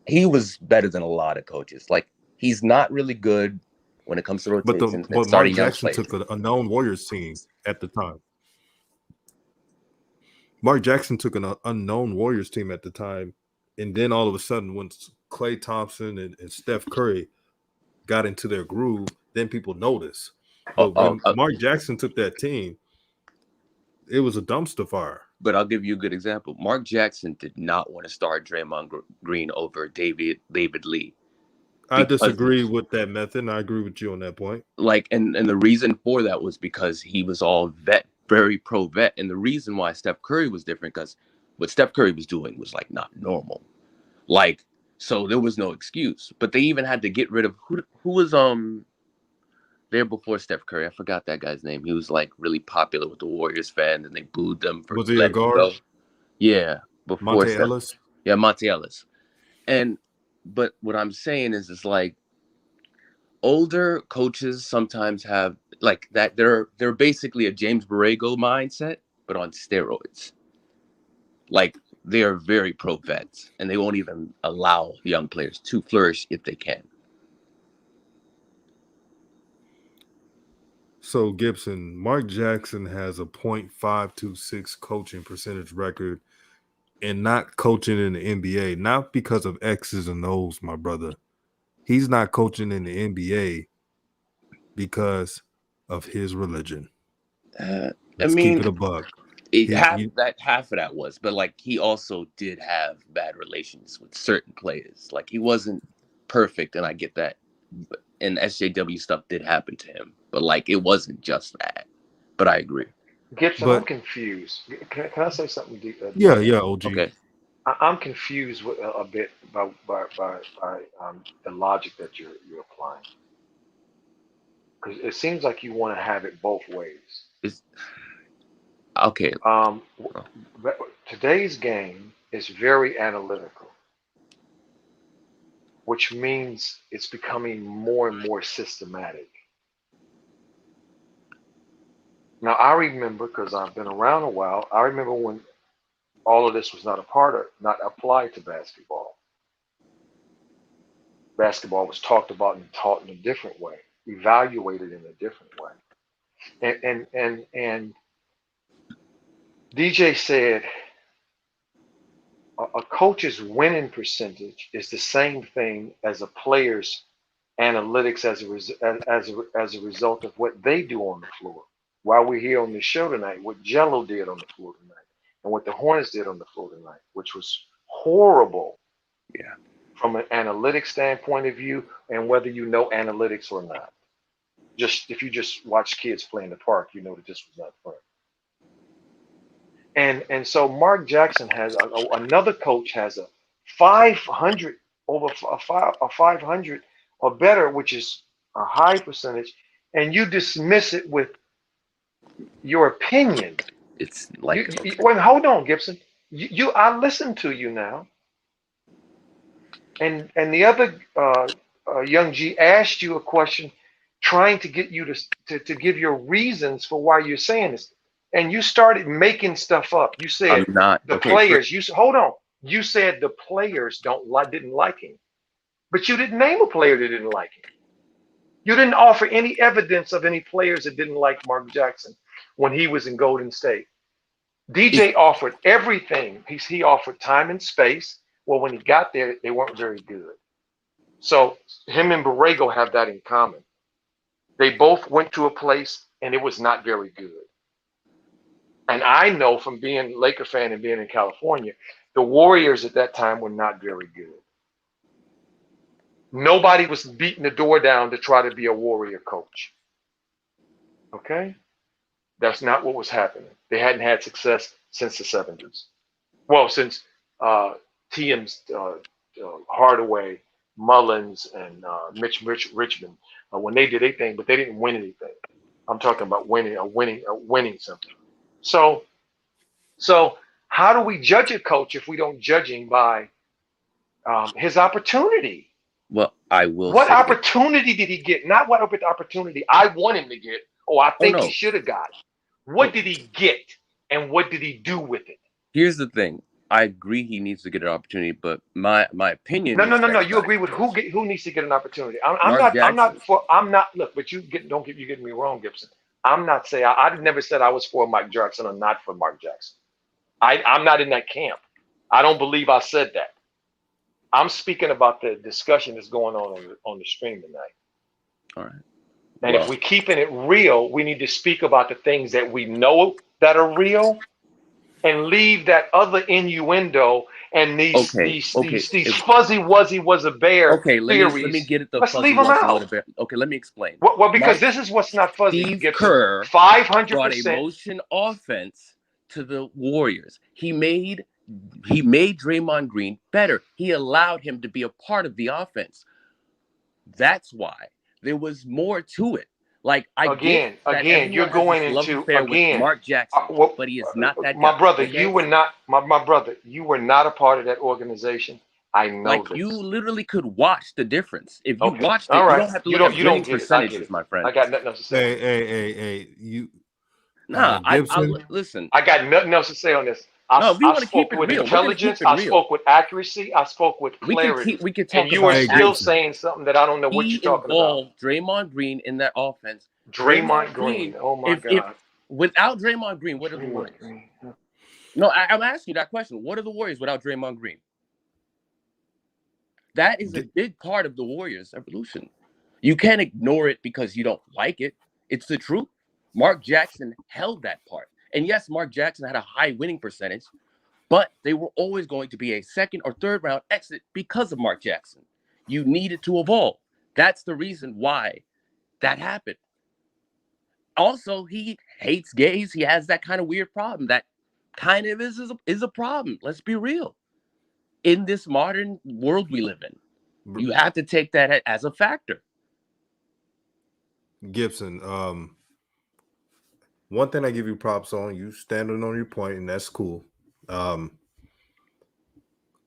S3: he was better than a lot of coaches. Like, he's not really good when it comes to rotations.
S1: But Mark Jackson took a known Warriors team at the time. Mark Jackson took an unknown Warriors team at the time, and then all of a sudden, when Klay Thompson and Steph Curry got into their groove, then people noticed. But when Mark Jackson took that team, it was a dumpster fire.
S3: But I'll give you a good example. Mark Jackson did not want to start Draymond Green over David Lee.
S1: I disagree with that method, and I agree with you on that point.
S3: Like, and the reason for that was because he was all vet, very pro vet. And the reason why Steph Curry was different, because what Steph Curry was doing was like not normal. Like, so there was no excuse. But they even had to get rid of who was there before Steph Curry. I forgot that guy's name. He was like really popular with the Warriors fans, and they booed them for.
S1: Was he a guard?
S3: Yeah, before
S1: Monte Ellis.
S3: Yeah, Monte Ellis. But what I'm saying is like older coaches sometimes have like that. They're basically a James Borrego mindset, but on steroids. Like, they are very pro vets, and they won't even allow young players to flourish if they can.
S1: So Gibson, Mark Jackson has a .526 coaching percentage record, and not coaching in the NBA, not because of X's and O's, my brother. He's not coaching in the NBA because of his religion. Let's keep it a buck.
S3: Half of that was, but like, he also did have bad relations with certain players. Like, he wasn't perfect, and I get that. And SJW stuff did happen to him, but like, it wasn't just that. But I agree.
S2: Gibson, I'm confused. Can I say something deep?
S1: Yeah, OG.
S3: Okay.
S2: I'm confused a bit by the logic that you're applying, because it seems like you want to have it both ways.
S3: Okay.
S2: Today's game is very analytical, which means it's becoming more and more systematic. Now, I remember, because I've been around a while, I remember when all of this was not applied to basketball. Basketball was talked about and taught in a different way, evaluated in a different way. And DJ said a coach's winning percentage is the same thing as a player's analytics as a result of what they do on the floor. While we're here on the show tonight, what Jello did on the floor tonight, and what the Hornets did on the floor tonight, which was horrible.
S3: Yeah. From
S2: an analytics standpoint of view, and whether you know analytics or not. If you just watch kids play in the park, you know that this was not fun. And so Mark Jackson has another coach has a 500 over a 500 or better, which is a high percentage, and you dismiss it with your opinion.
S3: It's like,
S2: wait, hold on, Gibson. I listened to you now, and the other young G asked you a question, trying to get you to give your reasons for why you're saying this, and you started making stuff up. You said players. Hold on. You said the players didn't like him, but you didn't name a player that didn't like him. You didn't offer any evidence of any players that didn't like Mark Jackson when he was in Golden State. DJ offered everything. He offered time and space. Well, when he got there, they weren't very good. So him and Borrego have that in common. They both went to a place and it was not very good. And I know from being a Laker fan and being in California, the Warriors at that time were not very good. Nobody was beating the door down to try to be a Warrior coach. Okay? That's not what was happening. They hadn't had success since the 70s. Well, since TM's Hardaway, Mullins, and Richmond, when they did their thing, but they didn't win anything. I'm talking about winning something. So how do we judge a coach if we don't judge him by his opportunity?
S3: Well, I will.
S2: What
S3: say
S2: opportunity did he get? Not what opportunity I want him to get, or I think
S3: no.
S2: he should have got. What did he get, and what did he do with it?
S3: Here's the thing. I agree he needs to get an opportunity, but my opinion.
S2: No. You agree with who needs to get an opportunity? I'm not. Look, but you get me wrong, Gibson. I'm not saying I never said I was for Mike Jackson or not for Mark Jackson. I'm not in that camp. I don't believe I said that. I'm speaking about the discussion that's going on the stream tonight.
S3: All right.
S2: And if we're keeping it real, we need to speak about the things that we know that are real, and leave that other innuendo and these fuzzy wuzzy was a bear theories.
S3: Let me get it.
S2: Let's leave them out.
S3: Okay, let me explain.
S2: Well, because this is what's not fuzzy.
S3: Steve Kerr
S2: 500%
S3: brought a motion offense to the Warriors. He made Draymond Green better. He allowed him to be a part of the offense. That's why there was more to it. Like again,
S2: you're going into
S3: with Mark Jackson, but he is not that.
S2: My brother, okay? You were not my brother. You were not a part of that organization. I know.
S3: Like
S2: this.
S3: You literally could watch the difference if you watched it.
S2: All right.
S3: You don't have to look at winning percentages, my friend.
S2: I got nothing else to say.
S1: Hey, you.
S3: Nah, I listen.
S2: I got nothing else to say on this. I spoke with intelligence. I spoke with accuracy. I spoke with clarity.
S3: We could talk.
S2: And you are still saying something that I don't know what you're talking about.
S3: Draymond Green in that offense.
S2: Draymond Green. Oh my God.
S3: Without Draymond Green, what are the Warriors? No, I'm asking you that question. What are the Warriors without Draymond Green? That is a big part of the Warriors' evolution. You can't ignore it because you don't like it. It's the truth. Mark Jackson held that part. And yes, Mark Jackson had a high winning percentage, but they were always going to be a second or third round exit because of Mark Jackson. You needed to evolve. That's the reason why that happened. Also, he hates gays. He has that kind of weird problem. That kind of is a problem. Let's be real. In this modern world we live in, you have to take that as a factor.
S1: Gibson, one thing I give you props on, you standing on your point, and that's cool.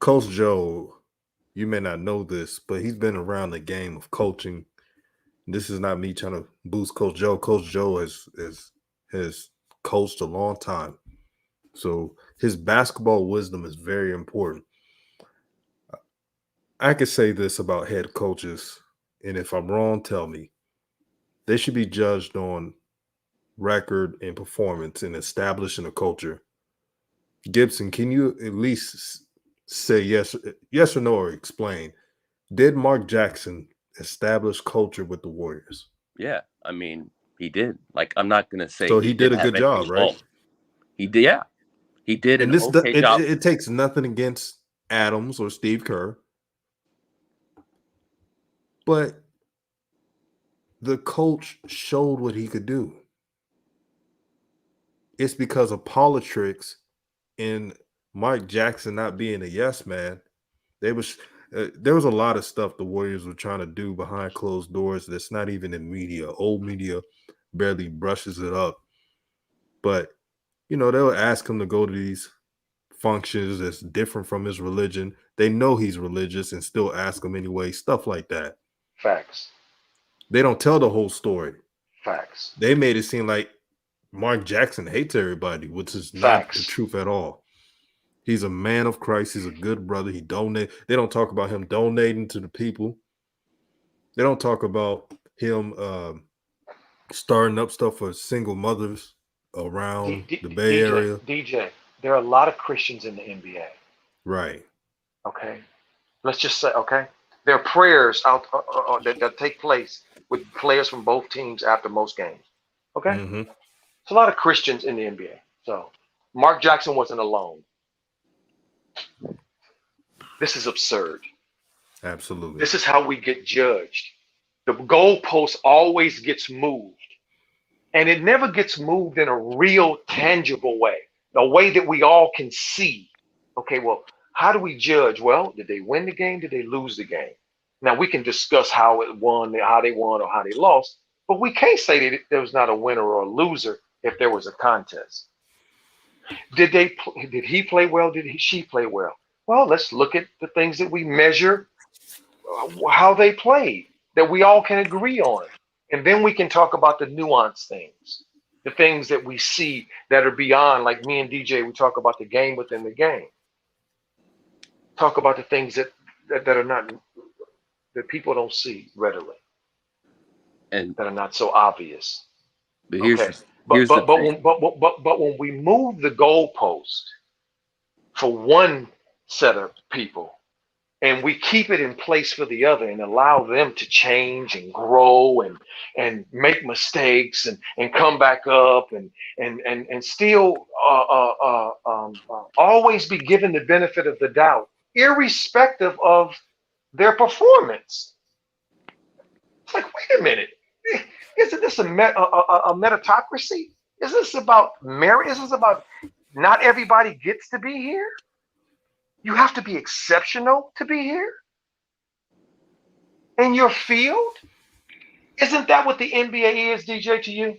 S1: Coach Joe, you may not know this, but he's been around the game of coaching. This is not me trying to boost Coach Joe. Coach Joe has coached a long time. So his basketball wisdom is very important. I could say this about head coaches, and if I'm wrong, tell me. They should be judged on record and performance in establishing a culture. Gibson, can you at least say yes or no, or explain? Did Mark Jackson establish culture with the Warriors?
S3: Yeah, I mean, he did. Like, I'm not gonna say.
S1: So he did a good job, right?
S3: He did. Yeah, he did.
S1: And it takes nothing against Adams or Steve Kerr, but the coach showed what he could do. It's because of politics and Mike Jackson not being a yes man. There was a lot of stuff the Warriors were trying to do behind closed doors that's not even in media. Old media barely brushes it up. But, they'll ask him to go to these functions that's different from his religion. They know he's religious and still ask him anyway, stuff like that.
S2: Facts.
S1: They don't tell the whole story.
S2: Facts.
S1: They made it seem like Mark Jackson hates everybody, which is not the truth at all. He's a man of Christ. He's a good brother. They don't talk about him donating to the people. They don't talk about him starting up stuff for single mothers. around the Bay Area.
S2: DJ, there are a lot of Christians in the NBA.
S1: Right.
S2: Okay, let's just say, okay, there are prayers out that take place with players from both teams after most games. Okay,
S1: Mm-hmm.
S2: it's a lot of Christians in the NBA. So Mark Jackson wasn't alone. This is absurd.
S1: Absolutely.
S2: This is how we get judged. The goalpost always gets moved, and it never gets moved in a real, tangible way, a way that we all can see. Okay, well, how do we judge? Well, did they win the game? Did they lose the game? Now we can discuss how it won, how they won, or how they lost, but we can't say that there was not a winner or a loser if there was a contest. Did he play well? She play well? Well, let's look at the things that we measure how they played that we all can agree on. And then we can talk about the nuanced things, the things that we see that are beyond, like me and DJ, we talk about the game within the game. Talk about the things that are not, that people don't see readily
S3: And
S2: that are not so obvious.
S3: but
S2: Okay.
S3: here's the thing.
S2: But when we move the goalpost for one set of people, and we keep it in place for the other and allow them to change and grow and make mistakes and come back up and still always be given the benefit of the doubt, irrespective of their performance. It's like, wait a minute, isn't this a meritocracy? Is this about merit? Is this about not everybody gets to be here? You have to be exceptional to be here in your field. Isn't that what the NBA is, DJ, to you?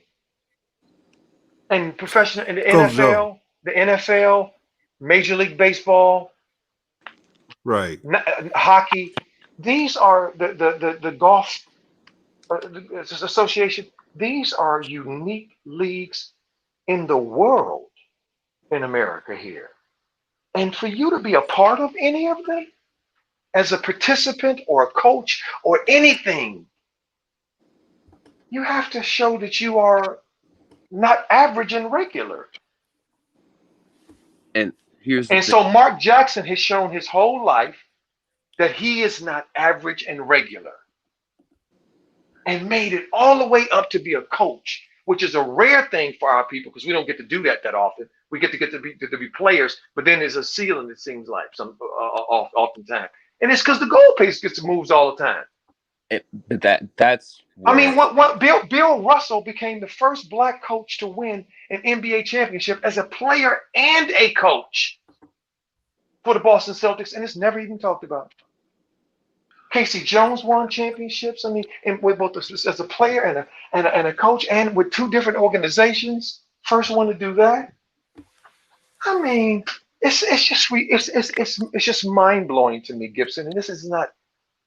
S2: And professional in the NFL, the NFL, Major League Baseball,
S1: Right.
S2: hockey. These are the golf association. These are unique leagues in the world in America here. And for you to be a part of any of them as a participant or a coach or anything, you have to show that you are not average and regular.
S3: And here's the
S2: And
S3: thing.
S2: so Mark Jackson has shown his whole life that he is not average and regular, and made it all the way up to be a coach, which is a rare thing for our people because we don't get to do that often. We get to be players, but then there's a ceiling, it seems like, oftentimes. And it's because the goalpost gets moves all the time.
S3: That's
S2: I mean, what Bill Russell became the first black coach to win an NBA championship as a player and a coach for the Boston Celtics, and it's never even talked about. Casey Jones won championships. I mean, with both as a player and a coach, and with two different organizations. First one to do that. I mean, it's just mind blowing to me, Gibson. And this is not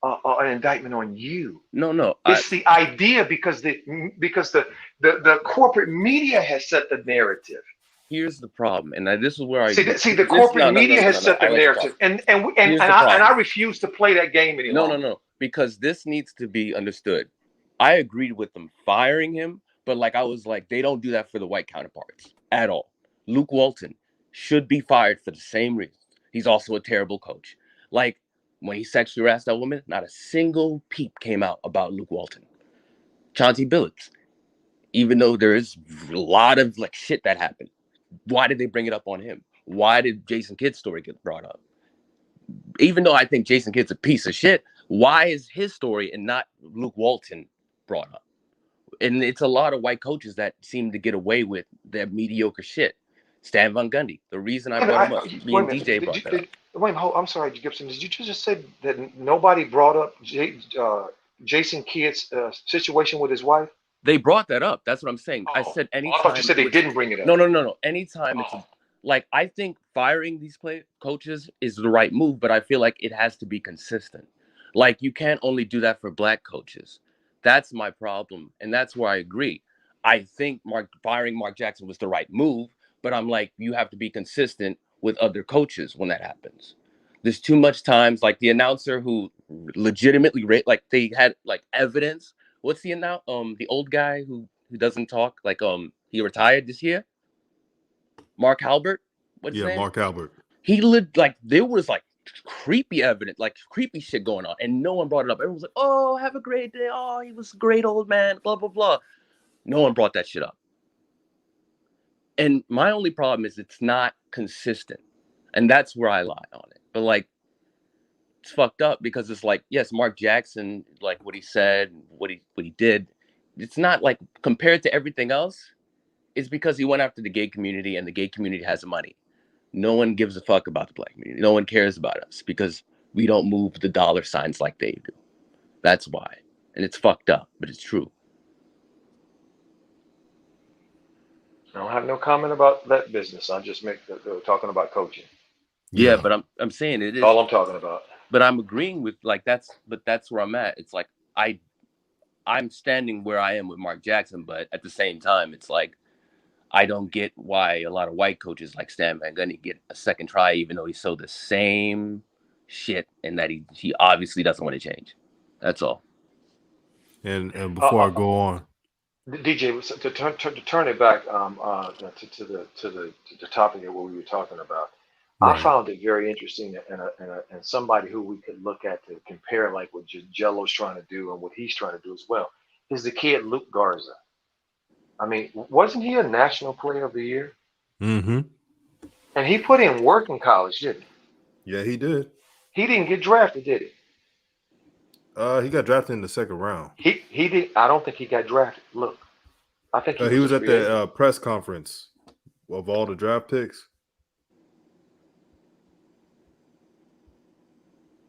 S2: an indictment on you.
S3: No.
S2: It's the idea because the corporate media has set the narrative.
S3: Here's the problem, and this is where I
S2: see the corporate media has set the narrative, and I refuse to play that game anymore.
S3: No, because this needs to be understood. I agreed with them firing him, but like I was like, they don't do that for the white counterparts at all. Luke Walton should be fired for the same reason. He's also a terrible coach. Like when he sexually harassed that woman, not a single peep came out about Luke Walton. Chauncey Billups, even though there is a lot of like shit that happened, why did they bring it up on him? Why did Jason Kidd's story get brought up? Even though I think Jason Kidd's a piece of shit, why is his story and not Luke Walton brought up? And it's a lot of white coaches that seem to get away with their mediocre shit. Stan Van Gundy. The reason I brought him up, me and DJ brought that up.
S2: Wait, I'm sorry, Gibson. Did you just say that nobody brought up Jason Kidd's situation with his wife?
S3: They brought that up. That's what I'm saying. I said anytime.
S2: I thought you said they didn't bring it up.
S3: No. Anytime it's like, I think firing these coaches is the right move, but I feel like it has to be consistent. Like you can't only do that for black coaches. That's my problem, and that's where I agree. I think firing Mark Jackson was the right move, but I'm like, you have to be consistent with other coaches when that happens. There's too much times, like the announcer who legitimately like they had like evidence. What's the old guy who doesn't talk? Like he retired this year. Mark Halbert, what's his
S1: Yeah,
S3: name?
S1: Mark Albert.
S3: He lived like there was like creepy evidence, like creepy shit going on, and no one brought it up. Everyone was like, "Oh, have a great day. Oh, he was a great old man." Blah blah blah. No one brought that shit up. And my only problem is it's not consistent, and that's where I lie on it. But like, it's fucked up because it's like, yes, Mark Jackson, like what he said, what he did, it's not like compared to everything else. It's because he went after the gay community, and the gay community has money. No one gives a fuck about the black community. No one cares about us because we don't move the dollar signs like they do. That's why. And it's fucked up, but it's true.
S2: I don't have no comment about that business. I just make talking about coaching.
S3: Yeah, but I'm saying it is
S2: all I'm talking about.
S3: But I'm agreeing with like that's where I'm at. It's like I'm standing where I am with Mark Jackson, but at the same time, it's like I don't get why a lot of white coaches like Stan Van Gundy get a second try, even though he showed the same shit, and that he obviously doesn't want to change. That's all.
S1: And before I go on,
S2: DJ, to turn it back to the topic of what we were talking about,
S1: right.
S2: I found it very interesting and somebody who we could look at to compare like what Jello's trying to do and what he's trying to do as well is the kid Luke Garza. I mean, wasn't he a National Player of the Year?
S1: Mm-hmm.
S2: And he put in work in college, didn't he?
S1: Yeah, he did.
S2: He didn't get drafted, did he?
S1: He got drafted in the second round.
S2: He did. I don't think he got drafted. Look, I think
S1: he was at the press conference of all the draft picks.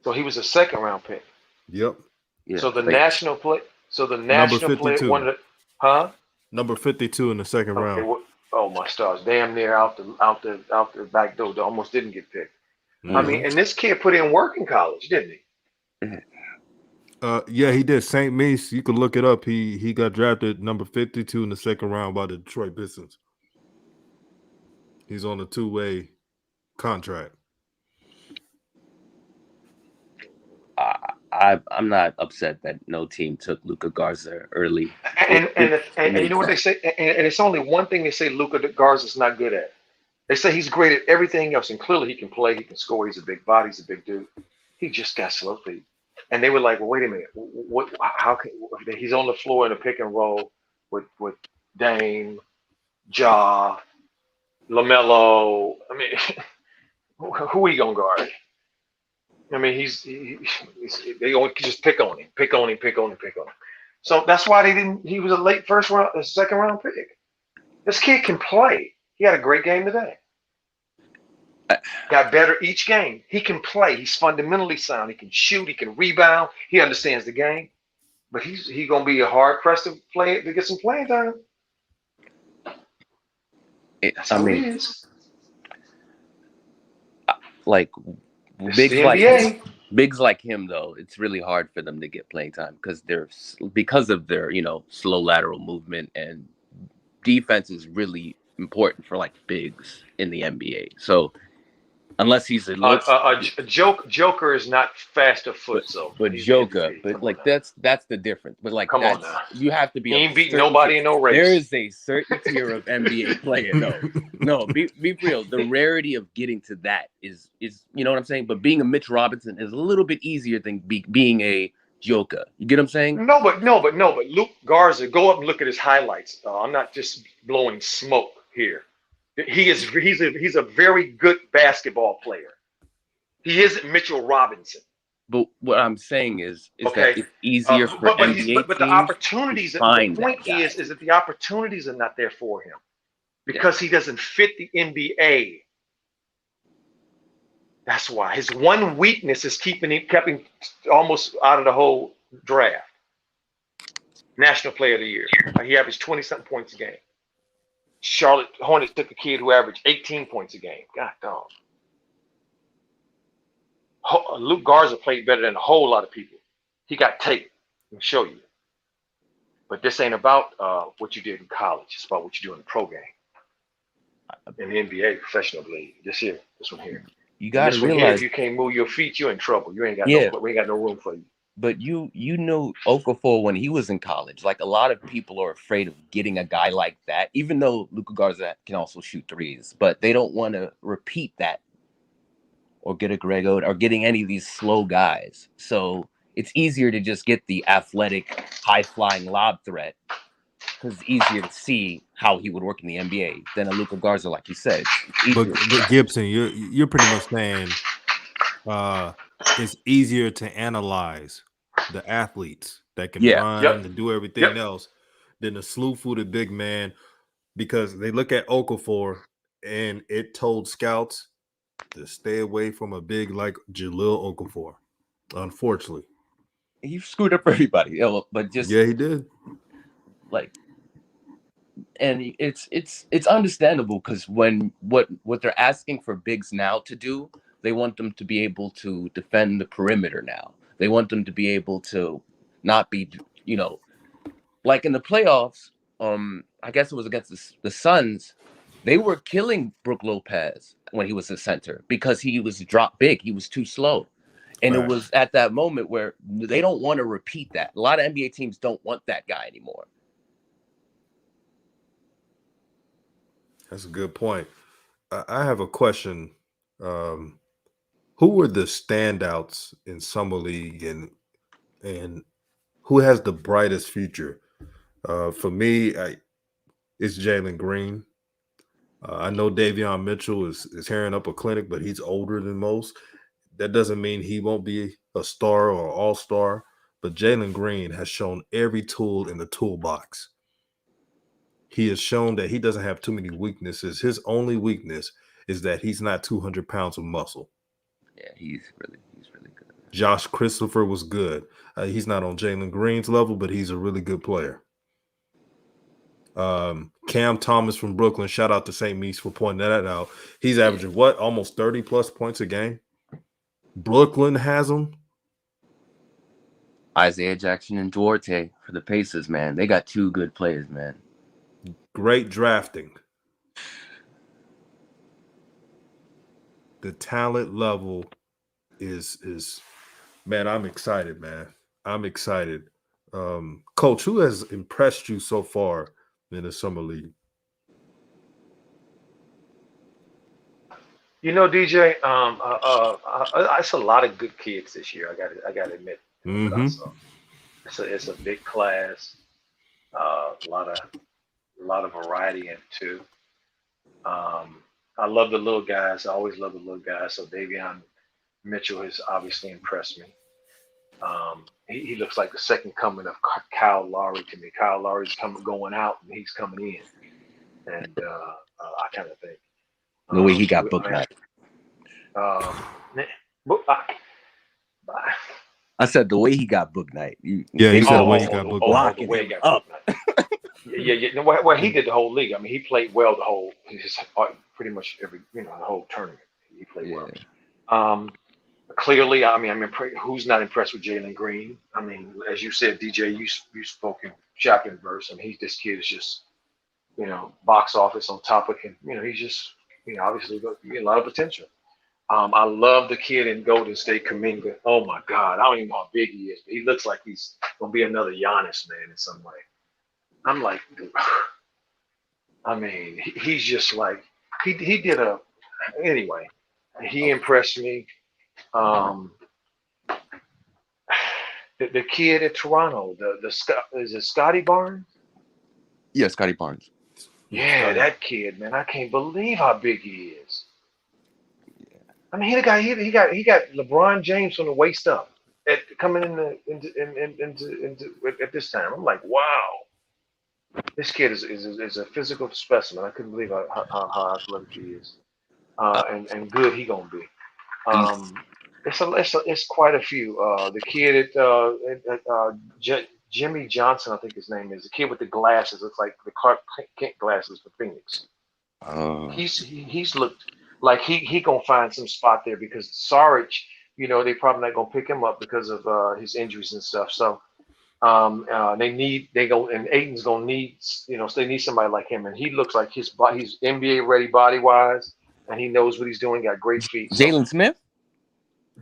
S2: So he was a second round pick.
S1: Yep.
S2: Yeah, so the national play. So the national player wanted, huh?
S1: Number 52 in the second round.
S2: Well, oh my stars! Damn near out the back door. They almost didn't get picked. Mm-hmm. I mean, and this kid put in work in college, didn't he?
S1: Yeah, he did. St. Mace, you could look it up. He got drafted number 52 in the second round by the Detroit Pistons. He's on a 2-way contract.
S3: I'm not upset that no team took Luka Garza early.
S2: And you know what they say? And it's only one thing they say Luka Garza's not good at. They say he's great at everything else, and clearly he can play, he can score, he's a big body, he's a big dude. He just got slow feet. And they were like, well, wait a minute, what? How can he's on the floor in a pick and roll with Dame, Ja, LaMelo? I mean, who are you gonna guard? I mean, they always just pick on him. So that's why they didn't. He was a late second round pick. This kid can play. He had a great game today. Got better each game. He can play. He's fundamentally sound. He can shoot. He can rebound. He understands the game. But he's gonna be a hard pressed to get some playing time. That's how it is.
S3: Like bigs like him though, it's really hard for them to get playing time because of their slow lateral movement, and defense is really important for like bigs in the NBA. So unless he's
S2: Joker is not fast of foot,
S3: but Joker, but like that's the difference. But like,
S2: come on now,
S3: you have to be.
S2: He ain't beat nobody in no race.
S3: There is a certain tier of NBA player. No, be real. The rarity of getting to that is you know what I'm saying. But being a Mitch Robinson is a little bit easier than being a Joker. You get what I'm saying?
S2: No, but Luke Garza, go up and look at his highlights. I'm not just blowing smoke here. He's a very good basketball player. He isn't Mitchell Robinson.
S3: But what I'm saying is that it's easier for NBA
S2: but the opportunities. The point is that the opportunities are not there for him because he doesn't fit the NBA. That's why his one weakness is kept him almost out of the whole draft. National Player of the Year. He averaged 20-something points a game. Charlotte Hornets took a kid who averaged 18 points a game. God dog. Luke Garza played better than a whole lot of people. He got tape. I can show you. But this ain't about what you did in college. It's about what you do in the pro game. In the NBA professional league. This one here.
S3: You got to realize
S2: if you can't move your feet, you're in trouble. We ain't got no room for you.
S3: But you know Okafor when he was in college. Like a lot of people are afraid of getting a guy like that, even though Luka Garza can also shoot threes, but they don't want to repeat that or get a Greg Oden or getting any of these slow guys. So it's easier to just get the athletic, high-flying lob threat because it's easier to see how he would work in the NBA than a Luka Garza, like you said. It's
S1: But
S3: easier.
S1: Gibson, you're pretty much saying it's easier to analyze the athletes that can
S3: Yeah.
S1: run
S2: Yep.
S1: and do everything
S2: Yep.
S1: else than the slew-footed big man, because they look at Okafor and it told scouts to stay away from a big like Jahlil Okafor. Unfortunately,
S3: He screwed up everybody. But just
S1: yeah, he did.
S3: like, and it's understandable because when what they're asking for bigs now to do, they want them to be able to defend the perimeter now. They want them to be able to not be, like in the playoffs. I guess it was against the Suns. They were killing Brook Lopez when he was a center because he was dropped big. He was too slow. And it
S1: Right.
S3: was at that moment where they don't want to repeat that. A lot of NBA teams don't want that guy anymore.
S1: That's a good point. I have a question. Who were the standouts in summer league, and who has the brightest future? For me, it's Jalen Green. I know Davion Mitchell is tearing up a clinic, but he's older than most. That doesn't mean he won't be a star or all-star, but Jalen Green has shown every tool in the toolbox. He has shown that he doesn't have too many weaknesses. His only weakness is that he's not 200 pounds of muscle.
S3: Yeah, he's really good.
S1: Josh Christopher was good. He's not on Jalen Green's level, but he's a really good player. Cam Thomas from Brooklyn, shout out to St. Meese for pointing that out. He's averaging almost 30 plus points a game. Brooklyn has him.
S3: Isaiah Jackson and Duarte for the Pacers, man. They got two good players, man.
S1: Great drafting. The talent level is man, I'm excited, man. I'm excited. Coach, who has impressed you so far in the summer league?
S2: DJ, it's a lot of good kids this year. I got to admit, what I saw. It's a big class. A lot of variety in it too. I love the little guys. I always love the little guys. So Davion Mitchell has obviously impressed me. He looks like the second coming of Kyle Lowry to me. Kyle Lowry's going out and he's coming in, and I kind of think
S3: The way he got booked night. I said the way he got booked night.
S1: He said the way he got booked night.
S2: The way he got booked night. Yeah. Well, he did the whole league. I mean, he played well pretty much every the whole tournament. He played well. Clearly, I mean, who's not impressed with Jalen Green? I mean, as you said, DJ, you spoke in chapter and verse. I mean, this kid is just box office on top of him. He's just obviously got a lot of potential. I love the kid in Golden State, Kuminga. Oh my God, I don't even know how big he is, but he looks like he's gonna be another Giannis man in some way. I'm like, I mean, he's just like he did anyway. He impressed me. The kid at Toronto, is it Scotty Barnes?
S3: Yeah, Scotty Barnes.
S2: Yeah, that kid, man, I can't believe how big he is. I mean, he got LeBron James from the waist up coming into at this time. I'm like, wow, this kid is a physical specimen. I couldn't believe how athletic he is, and good he gonna be. It's quite a few. The kid at Jimmy Johnson, I think his name is, the kid with the glasses. Looks like the Clark Kent glasses for Phoenix. He's looked like he gonna find some spot there because Saric, they probably not gonna pick him up because of his injuries and stuff. So and Aiton's gonna need so they need somebody like him, and he looks like he's NBA ready body wise, and he knows what he's doing. Got great feet.
S3: Jalen Smith.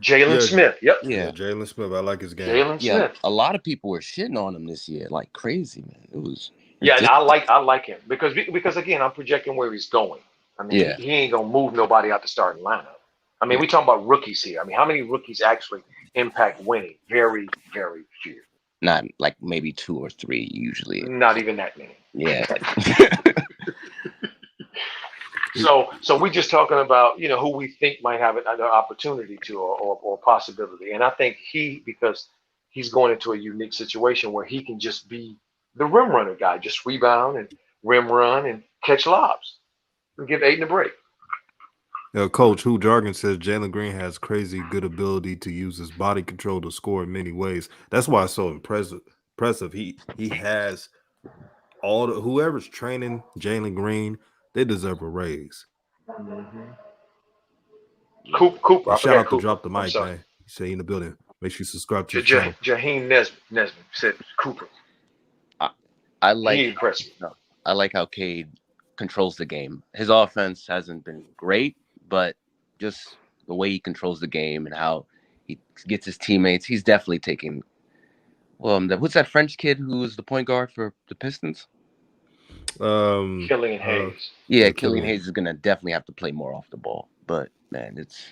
S2: Jalen
S1: Yeah,
S2: Smith. Yep.
S1: yeah,
S3: Yeah,
S1: Jalen Smith. I like his game.
S2: Jalen
S3: yeah.
S2: Smith.
S3: A lot of people were shitting on him this year like crazy, man. It was
S2: Yeah, and
S3: ridiculous.
S2: I like him because again, I'm projecting where he's going. I mean,
S3: Yeah,
S2: he ain't gonna move nobody out the starting lineup. I mean,
S3: yeah.
S2: we talking about rookies here. I mean, how many rookies actually impact winning? Very, very few.
S3: Not like maybe 2 or 3 usually.
S2: Not even that many.
S3: Yeah.
S2: So we just talking about who we think might have an opportunity to or possibility, and I think because he's going into a unique situation where he can just be the rim runner guy, just rebound and rim run and catch lobs and give Aiden a break.
S1: Coach Hugh Jargon says Jalen Green has crazy good ability to use his body control to score in many ways. That's why it's so impressive. He has whoever's training Jalen Green, they deserve a raise.
S2: Mm-hmm.
S3: Yeah.
S2: Cooper,
S1: And
S2: I
S1: shout
S2: forgot
S1: out to
S2: Cooper.
S1: Drop the
S2: I'm
S1: Mic,
S2: sorry.
S1: man. He said he in the building. Make sure you subscribe to his channel.
S2: Jaheim Nesbitt said Cooper.
S3: I
S2: He
S3: like
S2: impressed me.
S3: no, I like how Cade controls the game. His offense hasn't been great, but just the way he controls the game and how he gets his teammates, he's definitely taking. Well, what's that French kid who was the point guard for the Pistons?
S2: Killian Hayes.
S3: Yeah,
S1: Yeah,
S3: Killian
S1: Killian.
S3: Hayes is gonna definitely have to play more off the ball. But man, it's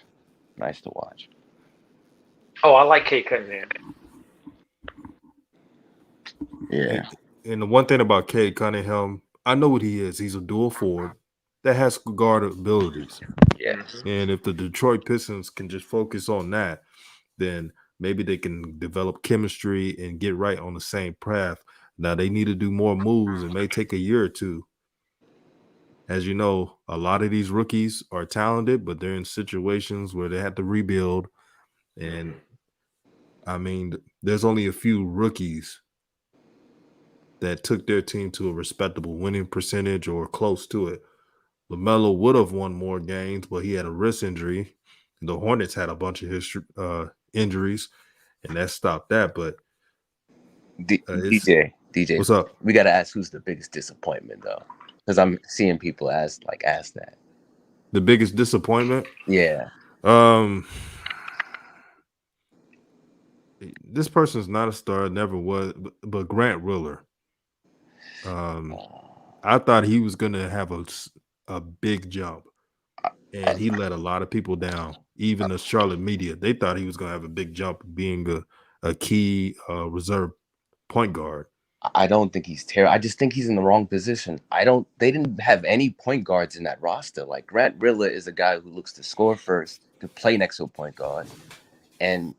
S3: nice to watch.
S2: Oh, I like Kate Cunningham.
S3: Yeah,
S1: And the one thing about Cade Cunningham, I know what he is. He's a dual forward that has guard abilities.
S3: yeah.
S2: Mm-hmm.
S1: And if the Detroit Pistons can just focus on that, then maybe they can develop chemistry and get right on the same path. Now they need to do more moves. It may take a year or two. As you know, a lot of these rookies are talented, but they're in situations where they have to rebuild. And I mean, there's only a few rookies that took their team to a respectable winning percentage or close to it. LaMelo would have won more games, but he had a wrist injury. The Hornets had a bunch of injuries, and that stopped that. But
S3: DJ,
S1: what's up?
S3: we gotta ask who's the biggest disappointment though, because I'm seeing people ask that.
S1: The biggest disappointment?
S3: Yeah,
S1: This person's not a star, never was, but Grant Riller. I thought he was gonna have a big jump, and he let a lot of people down. Even the Charlotte media, they thought he was gonna have a big jump, being a key reserve point guard.
S3: I don't think he's terrible. I just think he's in the wrong position. They didn't have any point guards in that roster. Like Grant Riller is a guy who looks to score first, to play next to a point guard, and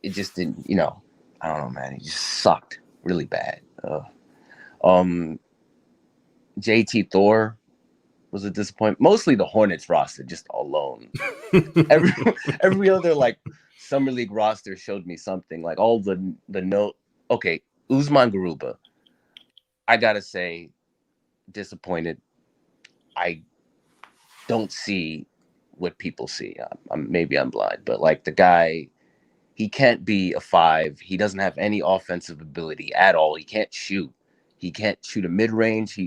S3: it just didn't. I don't know, man. He just sucked really bad. JT Thor was a disappointment. Mostly the Hornets roster, just alone. every other like summer league roster showed me something. Like all the note. Okay, Usman Garuba. I gotta say, disappointed. I don't see what people see. Maybe I'm blind, but like the guy, he can't be a 5. He doesn't have any offensive ability at all. He can't shoot. He can't shoot a mid range.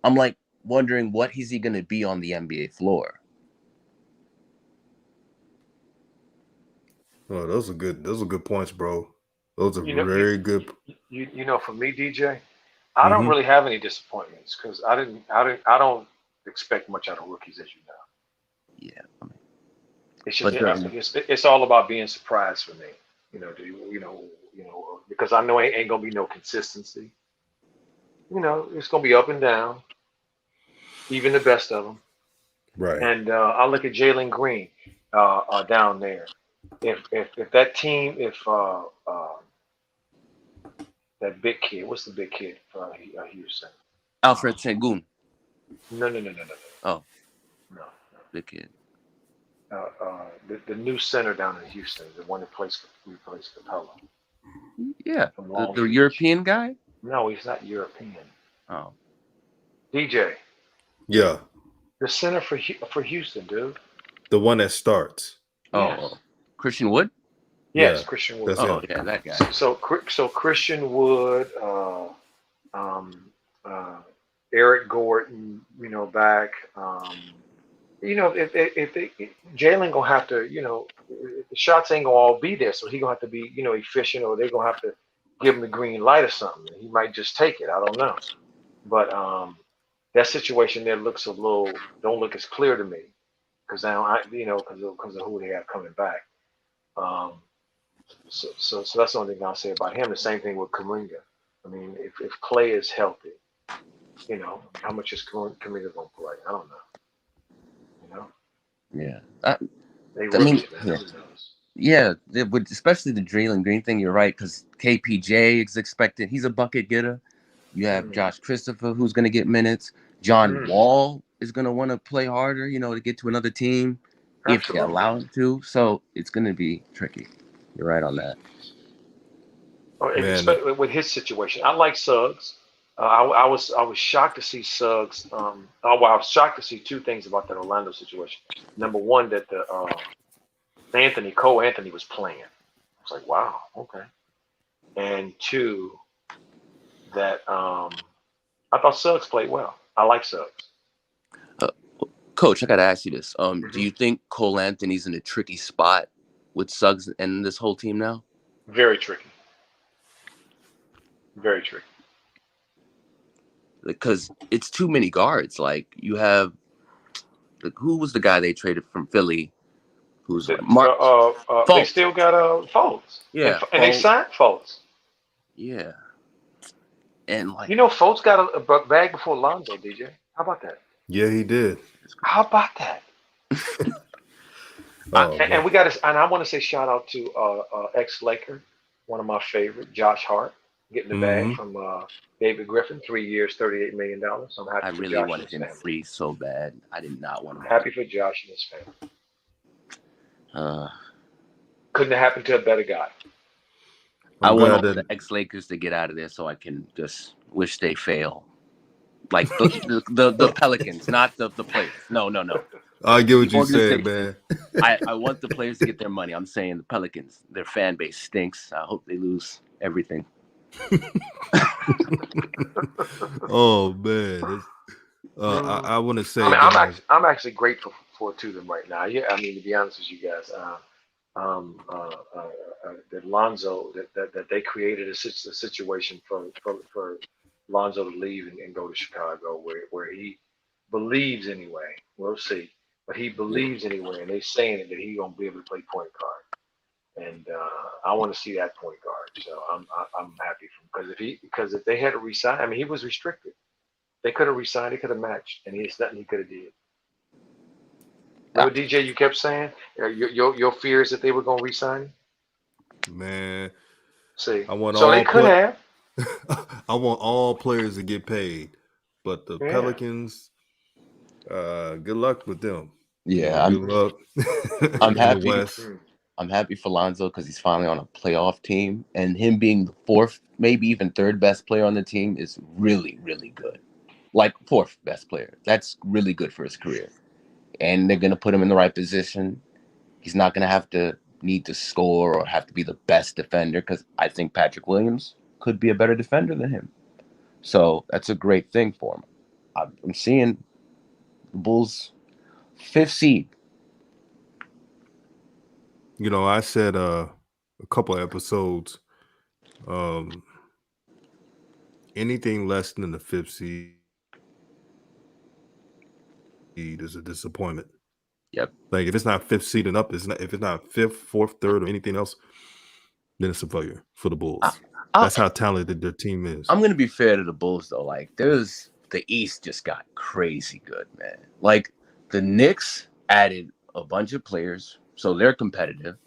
S3: I'm like wondering what is he going to be on the NBA floor.
S1: Oh, those are good points, bro. Those are
S2: You know,
S1: very good.
S2: for me, DJ, I don't really have any disappointments because I don't expect much out of rookies, as you know.
S3: Yeah,
S2: It's just it's all about being surprised for me. Because I know ain't gonna be no consistency. It's gonna be up and down, even the best of them.
S1: Right.
S2: And I look at Jalen Green down there. If that team, if that big kid, what's the big kid for Houston?
S3: Alfred Sengun.
S2: No.
S3: Oh,
S2: No.
S3: big kid.
S2: The new center down in Houston, the one that replaced Capella.
S3: Yeah,
S2: From
S3: the
S2: Long Beach.
S3: European guy.
S2: No, he's not European.
S3: Oh,
S2: DJ,
S1: Yeah,
S2: the center for Houston, dude.
S1: the one that starts.
S2: Yes.
S3: Christian Wood.
S2: Yes,
S1: Yeah,
S2: Christian Wood.
S1: that's
S3: Oh,
S1: him.
S3: yeah, that guy.
S2: So Christian Wood, Eric Gordon, back. If Jalen gonna have to, the shots ain't gonna all be there, so he gonna have to be, efficient, or they're gonna have to give him the green light or something. He might just take it. I don't know, but that situation there looks don't look as clear to me because because of who they have coming back. Um, so that's the only thing I'll say about him. The same thing with Kaminga. I mean, if Clay is healthy, how much is Kaminga gonna play? I don't know.
S3: Yeah.
S2: They
S3: I mean,
S2: rookie, man. Who knows?
S3: yeah, especially the Draymond Green thing. You're right, because KPJ is expected. He's a bucket getter. You have Josh Christopher, who's going to get minutes. John Wall is going to want to play harder, to get to another team if they allow him to. So it's going to be tricky. You're right on that.
S2: Especially with his situation, I like Suggs. I was shocked to see Suggs. I was shocked to see two things about that Orlando situation. Number one, that the Cole Anthony was playing. I was like, wow, okay. And two, that I thought Suggs played well. I like Suggs.
S3: Coach, I got to ask you this. Do you think Cole Anthony's in a tricky spot with Suggs and this whole team now?
S2: Very tricky. Very tricky.
S3: Because it's too many guards. Like, you have, who was the guy they traded from Philly? Who's Mark?
S2: They still got Fultz.
S3: Yeah,
S2: and they signed Fultz.
S3: Yeah, and like
S2: Fultz got a bag before Lonzo. DJ, how about that?
S1: Yeah, he did.
S2: How about that? And we got to, and I want to say shout out to ex-Laker, one of my favorite, Josh Hart, getting the bag from David Griffin, 3 years, $38 million. I'm happy.
S3: I really wanted him free so bad. I did not want him.
S2: Happy for Josh and his family. Couldn't have happened to a better guy.
S3: I want all the ex-Lakers to get out of there so I can just wish they fail. Like the Pelicans, not the players. No.
S1: I get what you said, man.
S3: I want the players to get their money. I'm saying the Pelicans, their fan base stinks. I hope they lose everything.
S1: Oh man, I want to say.
S2: I'm actually grateful for to them right now. Yeah, I mean, to be honest with you guys, that Lonzo that they created a situation for Lonzo to leave and go to Chicago, where he believes anyway. We'll see, but he believes anyway, and they're saying that he's gonna be able to play point guard, and I want to see that point guard. So I'm happy for him because if they had to resign, I mean, he was restricted. They could have resigned, they could have matched, and there's nothing he could have did. Remember, DJ, you kept saying your fears that they were gonna resign him?
S1: Man,
S2: see,
S1: I want
S2: so they could have.
S1: I want all players to get paid, but the Pelicans, good luck with them.
S3: Yeah,
S1: good luck.
S3: I'm happy. I'm happy for Lonzo because he's finally on a playoff team, and him being the fourth, maybe even third best player on the team is really, really good. Like fourth best player, that's really good for his career. And they're gonna put him in the right position. He's not gonna need to score or have to be the best defender because I think Patrick Williams could be a better defender than him. So that's a great thing for him. I'm seeing the Bulls 5th seed.
S1: I said a couple of episodes, anything less than the 5th seed is a disappointment.
S3: Yep.
S1: Like if it's not 5th seed and up, if it's not 5th, 4th, 3rd, or anything else, then it's a failure for the Bulls. That's how talented their team is.
S3: I'm gonna be fair to the Bulls though. Like the East just got crazy good, man. Like the Knicks added a bunch of players, so they're competitive.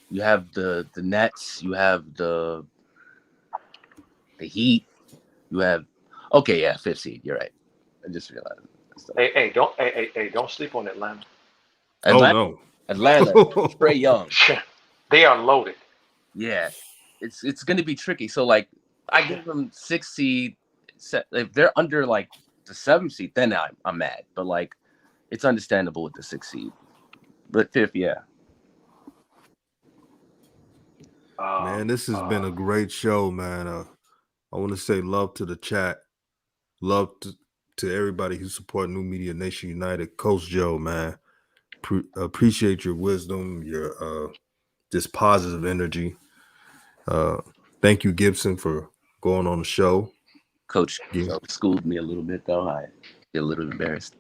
S3: You have the Nets, you have the Heat, you have 5th seed. You're right. I just realized.
S2: Hey, don't sleep on Atlanta.
S3: Atlanta, Trae Young.
S2: They are loaded.
S3: Yeah, it's going to be tricky. So like, I give them 6th seed. If they're under like the 7th seed, then I'm mad. But like, it's understandable with the 6th seed. But 5th, yeah.
S1: Man, this has been a great show, man. I want to say love to the chat, love to everybody who support New Media Nation United. Coach Joe, man, appreciate your wisdom, your just positive energy. Thank you, Gibson, for going on the show.
S3: Coach
S1: Yeah.
S3: schooled me a little bit though. I get a little embarrassed.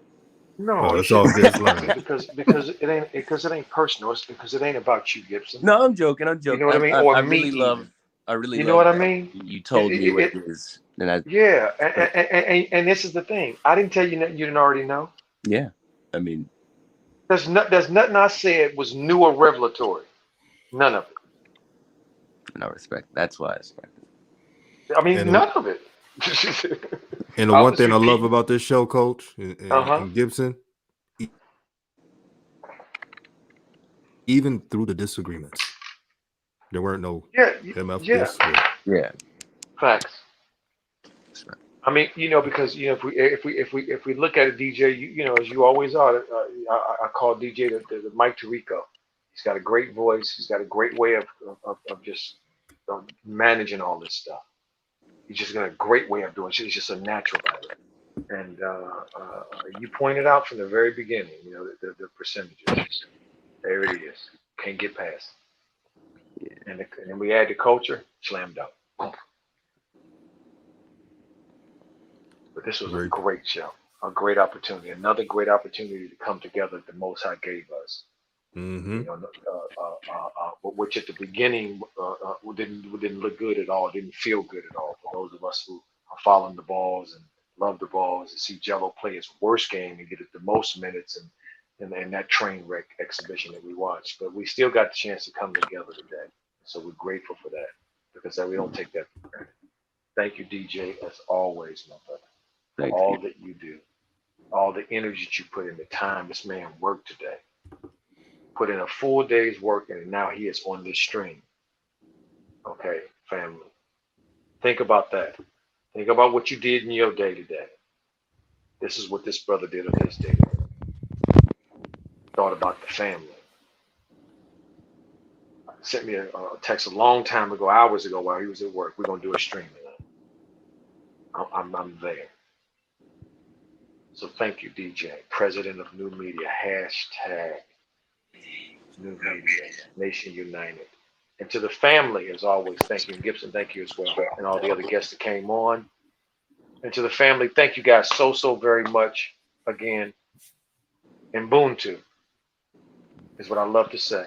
S2: No, you
S1: It's all
S2: shouldn't
S1: good. It's
S2: be
S1: learning.
S2: because it ain't personal. It's because it ain't about you, Gibson.
S3: No, I'm joking.
S2: You know what I mean? Or me even.
S3: I really
S2: You know
S3: love
S2: what I
S3: that
S2: mean?
S3: you
S2: It,
S3: told me
S2: it,
S3: what
S2: it,
S3: it is. And I
S2: yeah, and this is the thing. I didn't tell you that you didn't already know.
S3: yeah. I mean,
S2: There's nothing I said was new or revelatory. None of
S3: and I respect. That's why I respect it.
S2: it. I mean,
S1: And
S2: none of it.
S1: and the
S2: I
S1: one
S2: was
S1: thing I love
S2: repeating.
S1: about this show, Coach,
S2: Uh huh.
S1: and Gibson, even through the disagreements, there weren't no
S2: Yeah,
S1: MF
S2: yeah.
S1: this. Or,
S3: Yeah.
S2: Facts.
S3: Respect.
S2: I mean, because if we look at it, DJ, as you always are, I call DJ the Mike Tirico. He's got a great voice. He's got a great way of just managing all this stuff. He's just got a great way of doing it. He's just a natural at it. And you pointed out from the very beginning, the percentages. There it is. Can't get past. And then we add the culture, slam dunk. But this was a
S1: very,
S2: great show, a great opportunity, another great opportunity to come together that the Most High gave us.
S1: mm-hmm.
S2: Which at the beginning didn't look good at all, didn't feel good at all for those of us who are following the balls and love the balls and see Jello play his worst game and get it the most minutes and that train wreck exhibition that we watched. But we still got the chance to come together today, so we're grateful for that because we don't take that for granted. Thank you, DJ, as always, my brother, for
S3: Thanks.
S2: all that you do, all the energy that you put in, the time this man worked today. Put in a full day's work and now he is on this stream. Okay, family. Think about that. Think about what you did in your day today. This is what this brother did on his day today. Thought about the family. Sent me a text a long time ago, hours ago, while he was at work. We're gonna do a stream tonight. I'm there. So thank you, DJ, President of New Media, hashtag New Media, Nation United. And to the family, as always, thank you. And Gibson, thank you as well. And all the other guests that came on. And to the family, thank you guys so very much. Again, Ubuntu is what I love to say.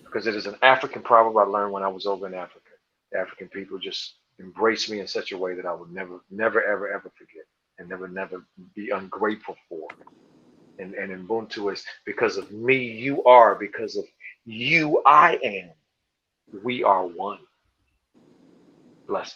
S2: Because it is an African proverb I learned when I was over in Africa. The African people just embrace me in such a way that I would never, ever forget and never be ungrateful for. And Ubuntu is because of me, you are. Because of you, I am. We are one. Blessings.